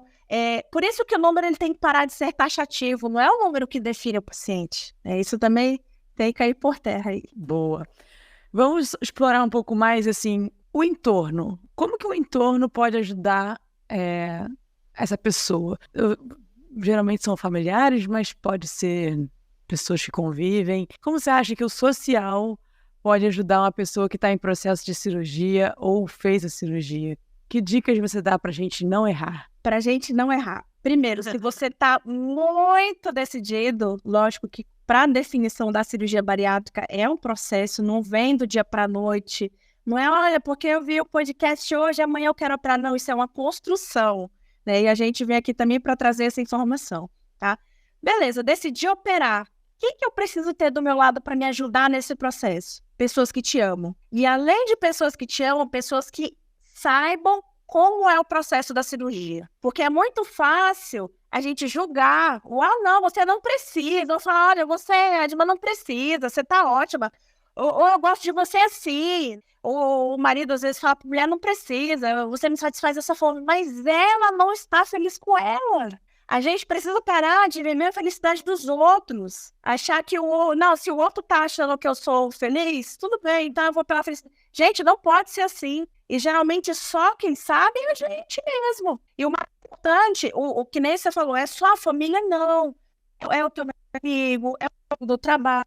S3: por isso que o número ele tem que parar de ser taxativo, não é o número que define o paciente. Isso também tem que cair por terra aí.
S2: Boa. Vamos explorar um pouco mais, assim, o entorno. Como que o entorno pode ajudar essa pessoa? Geralmente são familiares, mas pode ser pessoas que convivem. Como você acha que o social pode ajudar uma pessoa que está em processo de cirurgia ou fez a cirurgia? Que dicas você dá para a gente não errar?
S3: Para a gente não errar. Primeiro, se você está muito decidido, lógico que para a definição da cirurgia bariátrica é um processo, não vem do dia para a noite. Não é, olha, porque eu vi o podcast hoje, amanhã eu quero operar. Não, isso é uma construção, né? E a gente vem aqui também para trazer essa informação, tá? Beleza, decidi operar. O que eu preciso ter do meu lado para me ajudar nesse processo? Pessoas que te amam. E além de pessoas que te amam, pessoas que saibam como é o processo da cirurgia. Porque é muito fácil a gente julgar. Não, você não precisa. Ou falar, olha, você, Edma, não precisa, você tá ótima. Ou eu gosto de você assim. Ou o marido às vezes fala pra mulher, não precisa, você me satisfaz dessa forma. Mas ela não está feliz com ela. A gente precisa parar de viver a felicidade dos outros. Achar que se o outro tá achando que eu sou feliz, tudo bem, então eu vou pela felicidade. Gente, não pode ser assim. E geralmente só quem sabe é a gente mesmo. E o mais importante, o que nem você falou, é só a família, não. É o teu amigo, é o do trabalho,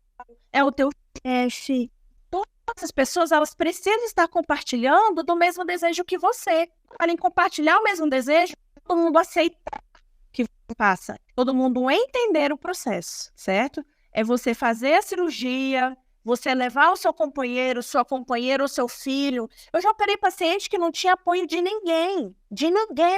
S3: é o teu chefe. Todas as pessoas, elas precisam estar compartilhando do mesmo desejo que você. Além de compartilhar o mesmo desejo, todo mundo aceitar que passa. Todo mundo entender o processo, certo? É você fazer a cirurgia, você levar o seu companheiro, sua companheira, o seu filho. Eu já operei paciente que não tinha apoio de ninguém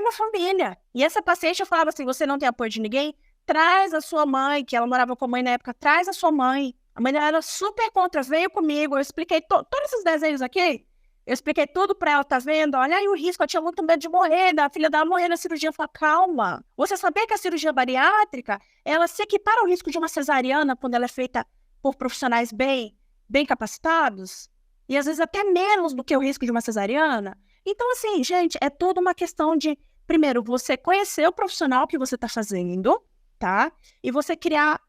S3: na família. E essa paciente, eu falava assim, você não tem apoio de ninguém? Traz a sua mãe, que ela morava com a mãe na época, traz a sua mãe. A mãe dela era super contra, veio comigo, eu expliquei todos esses desenhos aqui. Eu expliquei tudo pra ela, tá vendo? Olha aí o risco, ela tinha muito medo de morrer, da filha dela morrer na cirurgia. Eu falei, calma. Você sabia que a cirurgia bariátrica, ela se equipara ao risco de uma cesariana quando ela é feita por profissionais bem capacitados? E às vezes até menos do que o risco de uma cesariana. Então, assim, gente, é toda uma questão de, primeiro, você conhecer o profissional que você tá fazendo, tá? E você criar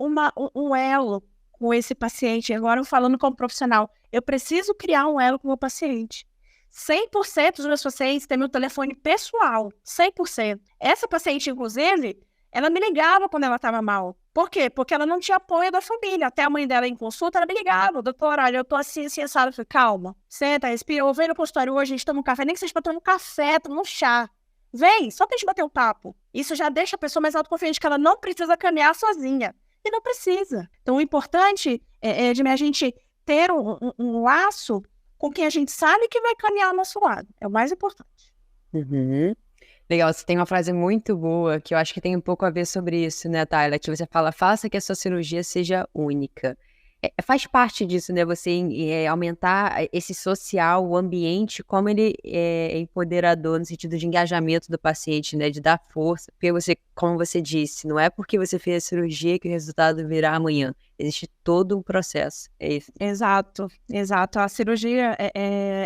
S3: um elo com esse paciente. Agora, falando como profissional, eu preciso criar um elo com o meu paciente. 100% dos meus pacientes têm meu telefone pessoal. 100%. Essa paciente, inclusive, ela me ligava quando ela estava mal. Por quê? Porque ela não tinha apoio da família. Até a mãe dela em consulta, ela me ligava. Doutora, olha, eu tô assim, assado. Eu falei, calma, senta, respira. Eu venho no consultório hoje, a gente toma um café. Nem que seja pra tomar um café, tomar um chá. Vem, só pra gente bater um papo. Isso já deixa a pessoa mais autoconfiante, que ela não precisa caminhar sozinha. E não precisa. Então, o importante é de a gente ter um laço com quem a gente sabe que vai caminhar ao nosso lado. É o mais importante.
S1: Uhum. Legal, você tem uma frase muito boa que eu acho que tem um pouco a ver sobre isso, né, Tayla? Que você fala, faça que a sua cirurgia seja única. Faz parte disso, né? Você aumentar esse social, o ambiente, como ele é empoderador no sentido de engajamento do paciente, né? De dar força. Porque você, como você disse, não é porque você fez a cirurgia que o resultado virá amanhã. Existe todo um processo. É isso.
S3: Exato. A cirurgia,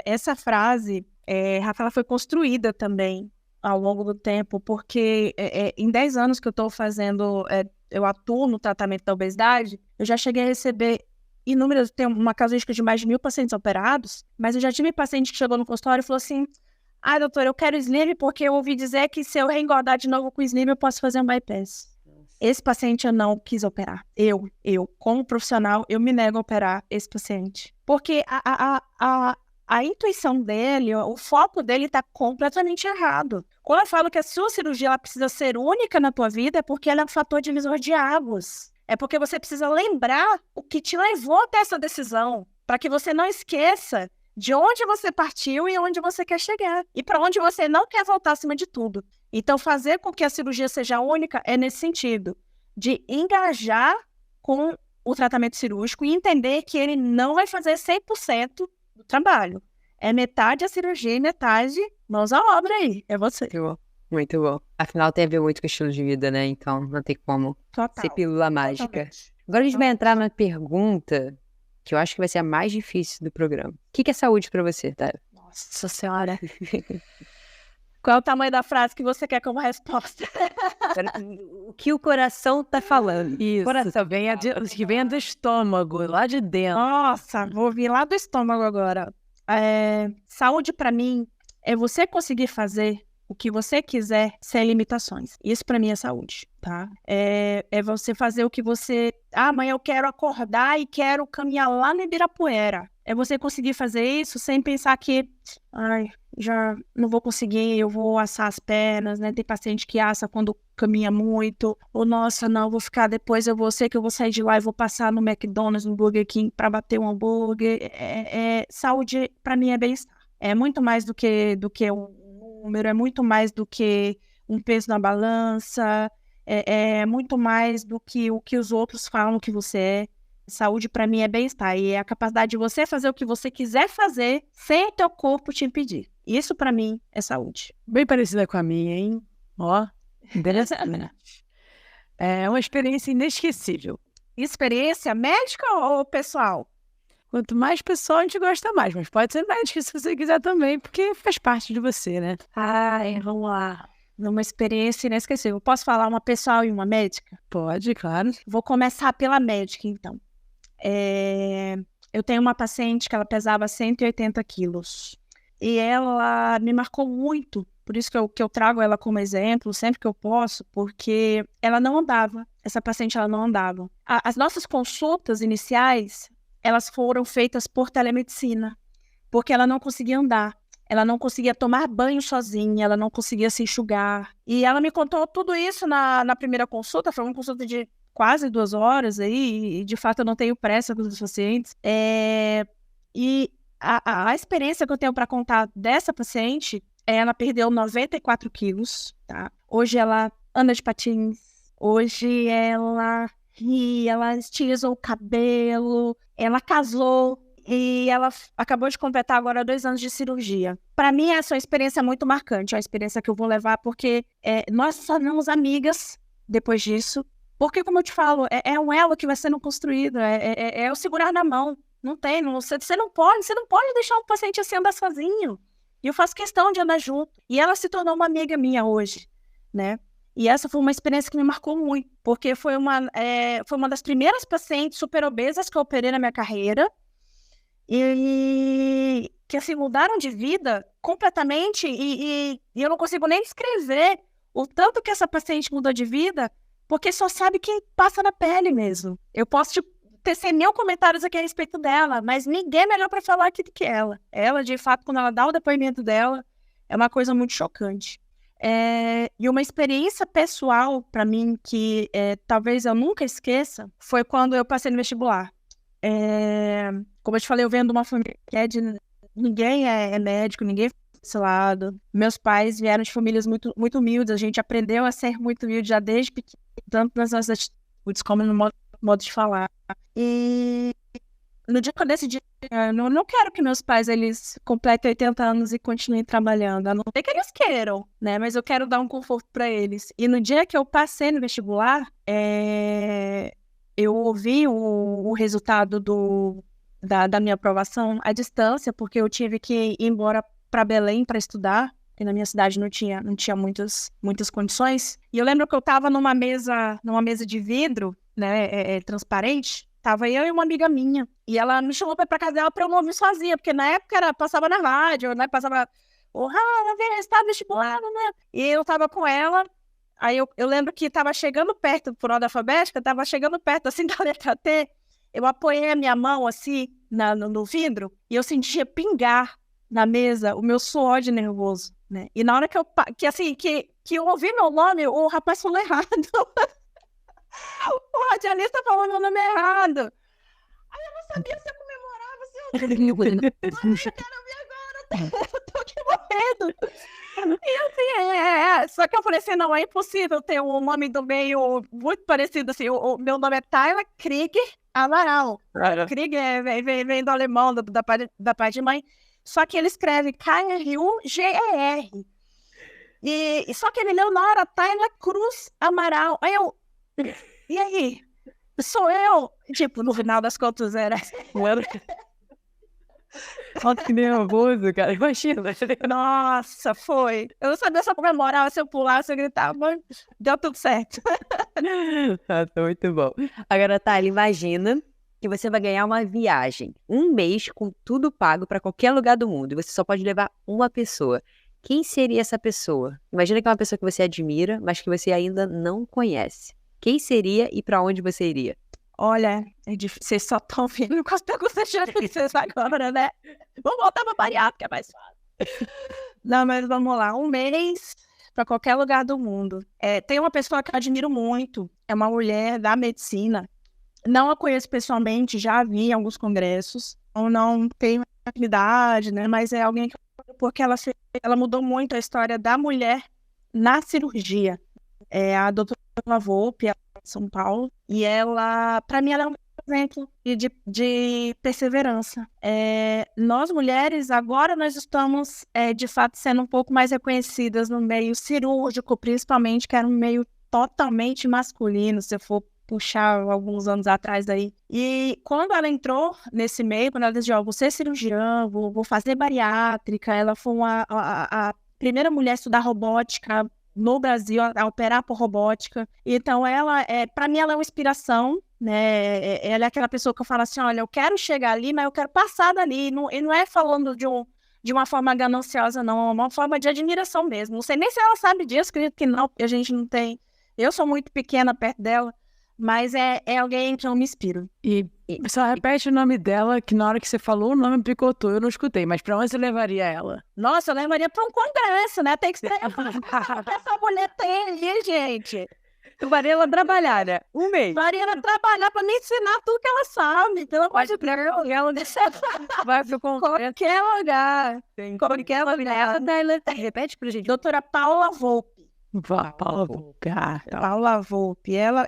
S3: essa frase, Rafaela, foi construída também ao longo do tempo, porque em 10 anos que eu estou fazendo, eu atuo no tratamento da obesidade, eu já cheguei a receber inúmeras, tem uma casuística de mais de 1.000 pacientes operados, mas eu já tive paciente que chegou no consultório e falou assim, doutora, eu quero slim porque eu ouvi dizer que se eu reengordar de novo com slim, eu posso fazer um bypass. Esse paciente eu não quis operar. Eu, como profissional, eu me nego a operar esse paciente. Porque a intuição dele, o foco dele está completamente errado. Quando eu falo que a sua cirurgia ela precisa ser única na tua vida, é porque ela é um fator divisor de águas. É porque você precisa lembrar o que te levou até essa decisão, para que você não esqueça de onde você partiu e onde você quer chegar. E para onde você não quer voltar acima de tudo. Então, fazer com que a cirurgia seja única é nesse sentido, de engajar com o tratamento cirúrgico e entender que ele não vai fazer 100% do trabalho. É metade a cirurgia e metade mãos à obra aí. É você.
S1: Muito bom. Afinal, tem a ver muito com o estilo de vida, né? Então, não tem como ser pílula mágica.
S3: Totalmente.
S1: Agora a gente vai entrar na pergunta que eu acho que vai ser a mais difícil do programa. O que é saúde pra você, Tayla?
S3: Nossa Senhora. Qual é o tamanho da frase que você quer como resposta?
S1: O que o coração tá falando?
S2: Isso,
S1: Coração.
S2: que venha do estômago, lá de dentro.
S3: Nossa, vou vir lá do estômago agora. Saúde pra mim é você conseguir fazer o que você quiser sem limitações. Isso pra mim é saúde, tá? É você fazer o que você... amanhã eu quero acordar e quero caminhar lá no Ibirapuera. É você conseguir fazer isso sem pensar que... já não vou conseguir, eu vou assar as pernas, né? Tem paciente que assa quando caminha muito. Ou, nossa, não, vou ficar depois, sei que eu vou sair de lá e vou passar no McDonald's, no Burger King pra bater um hambúrguer. Saúde, pra mim, é bem-estar. É muito mais do que um número, é muito mais do que um peso na balança, é muito mais do que o que os outros falam que você é. Saúde pra mim é bem-estar e é a capacidade de você fazer o que você quiser fazer sem o teu corpo te impedir. Isso pra mim é saúde.
S2: Bem parecida com a minha, hein? Ó, interessante. É uma experiência inesquecível.
S3: Experiência médica ou pessoal?
S2: Quanto mais pessoal, a gente gosta mais, mas pode ser médica se você quiser também, porque faz parte de você, né?
S3: Vamos lá. Uma experiência inesquecível. Posso falar uma pessoal e uma médica?
S2: Pode, claro.
S3: Vou começar pela médica, então. Eu tenho uma paciente que ela pesava 180 quilos. E ela me marcou muito. Por isso que eu trago ela como exemplo sempre que eu posso, porque ela não andava. Essa paciente, ela não andava. As nossas consultas iniciais, elas foram feitas por telemedicina, porque ela não conseguia andar. Ela não conseguia tomar banho sozinha, ela não conseguia se enxugar. E ela me contou tudo isso na primeira consulta, foi uma consulta de quase 2 horas aí, e de fato eu não tenho pressa com os pacientes. E a experiência que eu tenho para contar dessa paciente, ela perdeu 94 quilos, tá? Hoje ela anda de patins, hoje ela ri, ela estiliza o cabelo, ela casou. e ela acabou de completar agora 2 anos de cirurgia. Para mim, essa é uma experiência muito marcante, é uma experiência que eu vou levar, porque nós só somos amigas depois disso. Porque, como eu te falo, é um elo que vai sendo construído, é o segurar na mão. Você não pode deixar um paciente assim andar sozinho. E eu faço questão de andar junto. E ela se tornou uma amiga minha hoje, né? E essa foi uma experiência que me marcou muito, porque foi uma das primeiras pacientes super obesas que eu operei na minha carreira, e que, assim, mudaram de vida completamente, e eu não consigo nem descrever o tanto que essa paciente mudou de vida, porque só sabe quem passa na pele mesmo. Eu posso ter 100 mil comentários aqui a respeito dela, mas ninguém é melhor para falar aqui do que ela. Ela, de fato, quando ela dá o depoimento dela, é uma coisa muito chocante. E uma experiência pessoal para mim que talvez eu nunca esqueça foi quando eu passei no vestibular. Como eu te falei, eu venho de uma família que ninguém é médico, ninguém é desse lado. Meus pais vieram de famílias muito, muito humildes, a gente aprendeu a ser muito humilde já desde pequeno, tanto nas nossas atitudes como no modo de falar. E no dia que eu decidi, eu não quero que meus pais eles completem 80 anos e continuem trabalhando, a não ser que eles queiram, né? Mas eu quero dar um conforto para eles. E no dia que eu passei no vestibular, eu ouvi o resultado da minha aprovação à distância, porque eu tive que ir embora para Belém para estudar, e na minha cidade não tinha muitas condições. E eu lembro que eu estava numa mesa de vidro, né, transparente. Tava eu e uma amiga minha, e ela me chamou pra ir pra casa dela pra eu não ouvir sozinha, porque na época passava na rádio, né, passava resultado vestibular, né, e eu tava com ela. Aí eu lembro que tava chegando perto, por ordem alfabética, tava chegando perto, assim, da letra T, eu apoiei a minha mão, assim, no vidro, e eu sentia pingar na mesa o meu suor de nervoso, né, e na hora que eu ouvi meu nome, o rapaz falou errado. O radialista falou meu nome errado. Aí eu não sabia se eu comemorava, se eu quero ver agora, eu tô aqui morrendo. E assim, só que eu falei assim, não, é impossível ter um nome do meio muito parecido, assim, o meu nome é Tayla Krieger Amaral. Krieger vem do alemão, da parte de mãe, só que ele escreve K-R-U-G-E-R. E só que ele leu na hora Tayla Cruz Amaral. Aí eu... E aí? Sou eu? Tipo, no final das contas era...
S2: Olha que nervoso, cara. Imagina.
S3: Nossa, foi. Eu não sabia se eu comemorava, se eu pulava, se eu gritava, mas deu tudo certo.
S1: Tá muito bom. Agora, Thalia, imagina que você vai ganhar uma viagem, 1 mês com tudo pago para qualquer lugar do mundo, e você só pode levar uma pessoa. Quem seria essa pessoa? Imagina que é uma pessoa que você admira, mas que você ainda não conhece. Quem seria e para onde você iria?
S3: Olha, é difícil. Vocês só estão vindo com as perguntas difíceis agora, né? Vamos voltar para bariátrica, que é mais fácil. Não, mas vamos lá. 1 mês para qualquer lugar do mundo. Tem uma pessoa que eu admiro muito. É uma mulher da medicina. Não a conheço pessoalmente, já vi em alguns congressos. Eu não tenho afinidade, né? Mas é alguém que... Porque ela mudou muito a história da mulher na cirurgia. É a doutora Volpe, ela é de São Paulo, e ela, para mim, ela é um exemplo de perseverança. Nós mulheres, agora nós estamos, de fato, sendo um pouco mais reconhecidas no meio cirúrgico, principalmente, que era um meio totalmente masculino, se eu for puxar alguns anos atrás daí. E quando ela entrou nesse meio, quando ela disse, vou ser cirurgiã, vou fazer bariátrica, ela foi a primeira mulher a estudar robótica no Brasil, a operar por robótica. Então, ela, para mim, ela é uma inspiração, né? Ela é aquela pessoa que eu falo assim, olha, eu quero chegar ali, mas eu quero passar dali. E não é falando de uma forma gananciosa, não. É uma forma de admiração mesmo. Não sei nem se ela sabe disso, acredito que não, porque a gente não tem... Eu sou muito pequena perto dela, mas é alguém que eu me inspiro.
S2: E só repete o nome dela, que na hora que você falou o nome picotou, eu não escutei. Mas pra onde você levaria ela?
S3: Nossa, eu levaria pra um congresso, né? Tem que estrear. Essa mulher tem ali, gente.
S1: Tu faria ela trabalhar, né? 1 mês.
S3: Faria ela trabalhar pra me ensinar tudo que ela sabe. Pelo amor de Deus.
S1: Ela vai pro congresso.
S3: Qualquer lugar. Qualquer lugar.
S1: Repete pra gente.
S3: Doutora Paula Volpe.
S2: Paula Volpe.
S3: Paula Volpe. Ela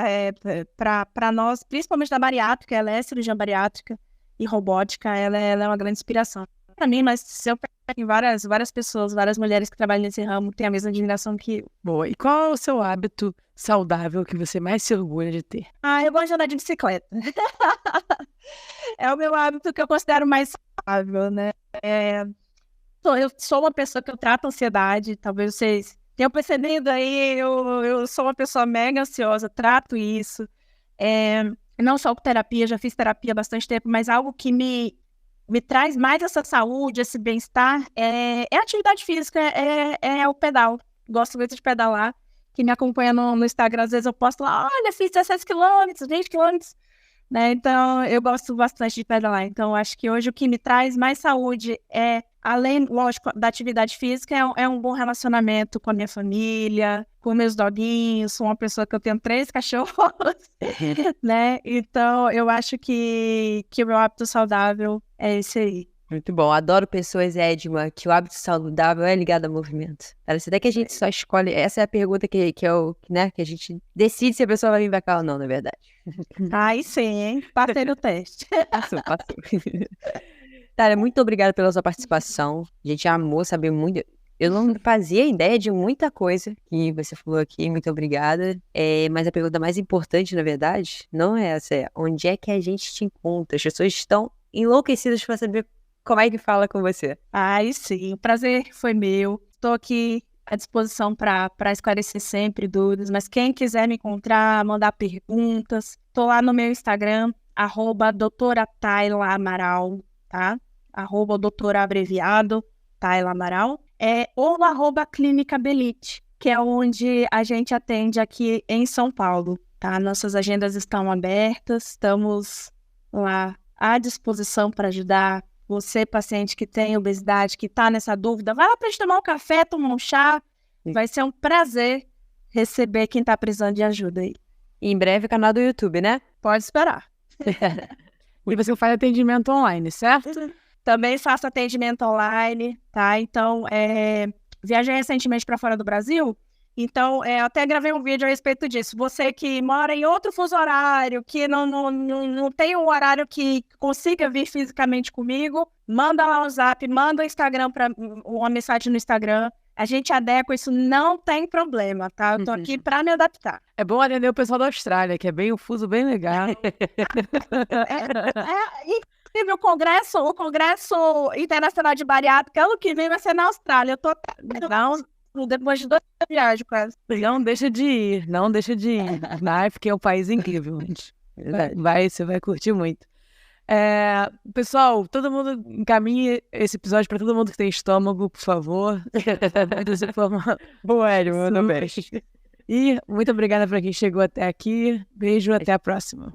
S3: é, para nós, principalmente da bariátrica, ela é cirurgiã bariátrica. e robótica, ela é uma grande inspiração para mim, mas se eu pegar em várias pessoas, várias mulheres que trabalham nesse ramo, têm a mesma admiração que eu.
S2: Boa. E qual é o seu hábito saudável que você mais se orgulha de ter?
S3: Eu gosto de andar de bicicleta. É o meu hábito que eu considero mais saudável, né? Eu sou uma pessoa que eu trato ansiedade, talvez vocês tenham percebido aí, eu sou uma pessoa mega ansiosa, trato isso. Não só com terapia, já fiz terapia há bastante tempo, mas algo que me traz mais essa saúde, esse bem-estar, é a atividade física, é o pedal. Gosto muito de pedalar. Quem me acompanha no Instagram, às vezes eu posto lá, olha, fiz 16 quilômetros, 20 quilômetros, né? Então, eu gosto bastante de pedalar. Então, acho que hoje o que me traz mais saúde além, lógico, da atividade física, é um bom relacionamento com a minha família, com meus doguinhos. Sou uma pessoa que eu tenho 3 cachorros, né? Então, eu acho que o meu hábito saudável é esse aí.
S1: Muito bom. Adoro pessoas, Edma, que o hábito saudável é ligado ao movimento. Parece até que a gente só escolhe. Essa é a pergunta que a gente decide se a pessoa vai vir pra cá ou não, na verdade.
S3: Aí sim, hein? Passei no teste.
S1: Passou. Tara, muito obrigada pela sua participação. A gente amou saber muito. Eu não fazia ideia de muita coisa que você falou aqui. Muito obrigada. Mas a pergunta mais importante, na verdade, não é essa. Onde é que a gente te encontra? As pessoas estão enlouquecidas para saber como é que fala com você.
S3: Aí sim, o prazer foi meu. Estou aqui à disposição para esclarecer sempre dúvidas, mas quem quiser me encontrar, mandar perguntas, estou lá no meu Instagram, @doutora Tayla Amaral, tá? @doutora abreviado, Tayla Amaral, ou @Clínica Belite, que é onde a gente atende aqui em São Paulo, tá? Nossas agendas estão abertas, estamos lá à disposição para ajudar você, paciente que tem obesidade, que está nessa dúvida. Vai lá para a gente tomar um café, tomar um chá. Vai ser um prazer receber quem está precisando de ajuda aí.
S1: E em breve, canal do YouTube, né?
S3: Pode esperar.
S2: E você faz atendimento online, certo?
S3: Também faço atendimento online, tá? Então, viajei recentemente para fora do Brasil. Então, até gravei um vídeo a respeito disso. Você que mora em outro fuso horário, que não tem um horário que consiga vir fisicamente comigo, manda lá o Zap, manda o Instagram, uma mensagem no Instagram. A gente adequa, isso não tem problema, tá? Eu tô aqui para me adaptar.
S2: É bom atender o pessoal da Austrália, que é bem um fuso bem legal.
S3: Inclusive, o Congresso Internacional de Bariátrica, ano que vem vai ser na Austrália. Eu tô... Depois de 2 viagens, quase.
S2: Não deixa de ir. Na África é um país incrível, gente. Você vai curtir muito. Pessoal, todo mundo encaminhe esse episódio para todo mundo que tem estômago, por favor. Dessa forma.
S1: Boa, Edma, eu também.
S2: E muito obrigada para quem chegou até aqui. Beijo, até a próxima.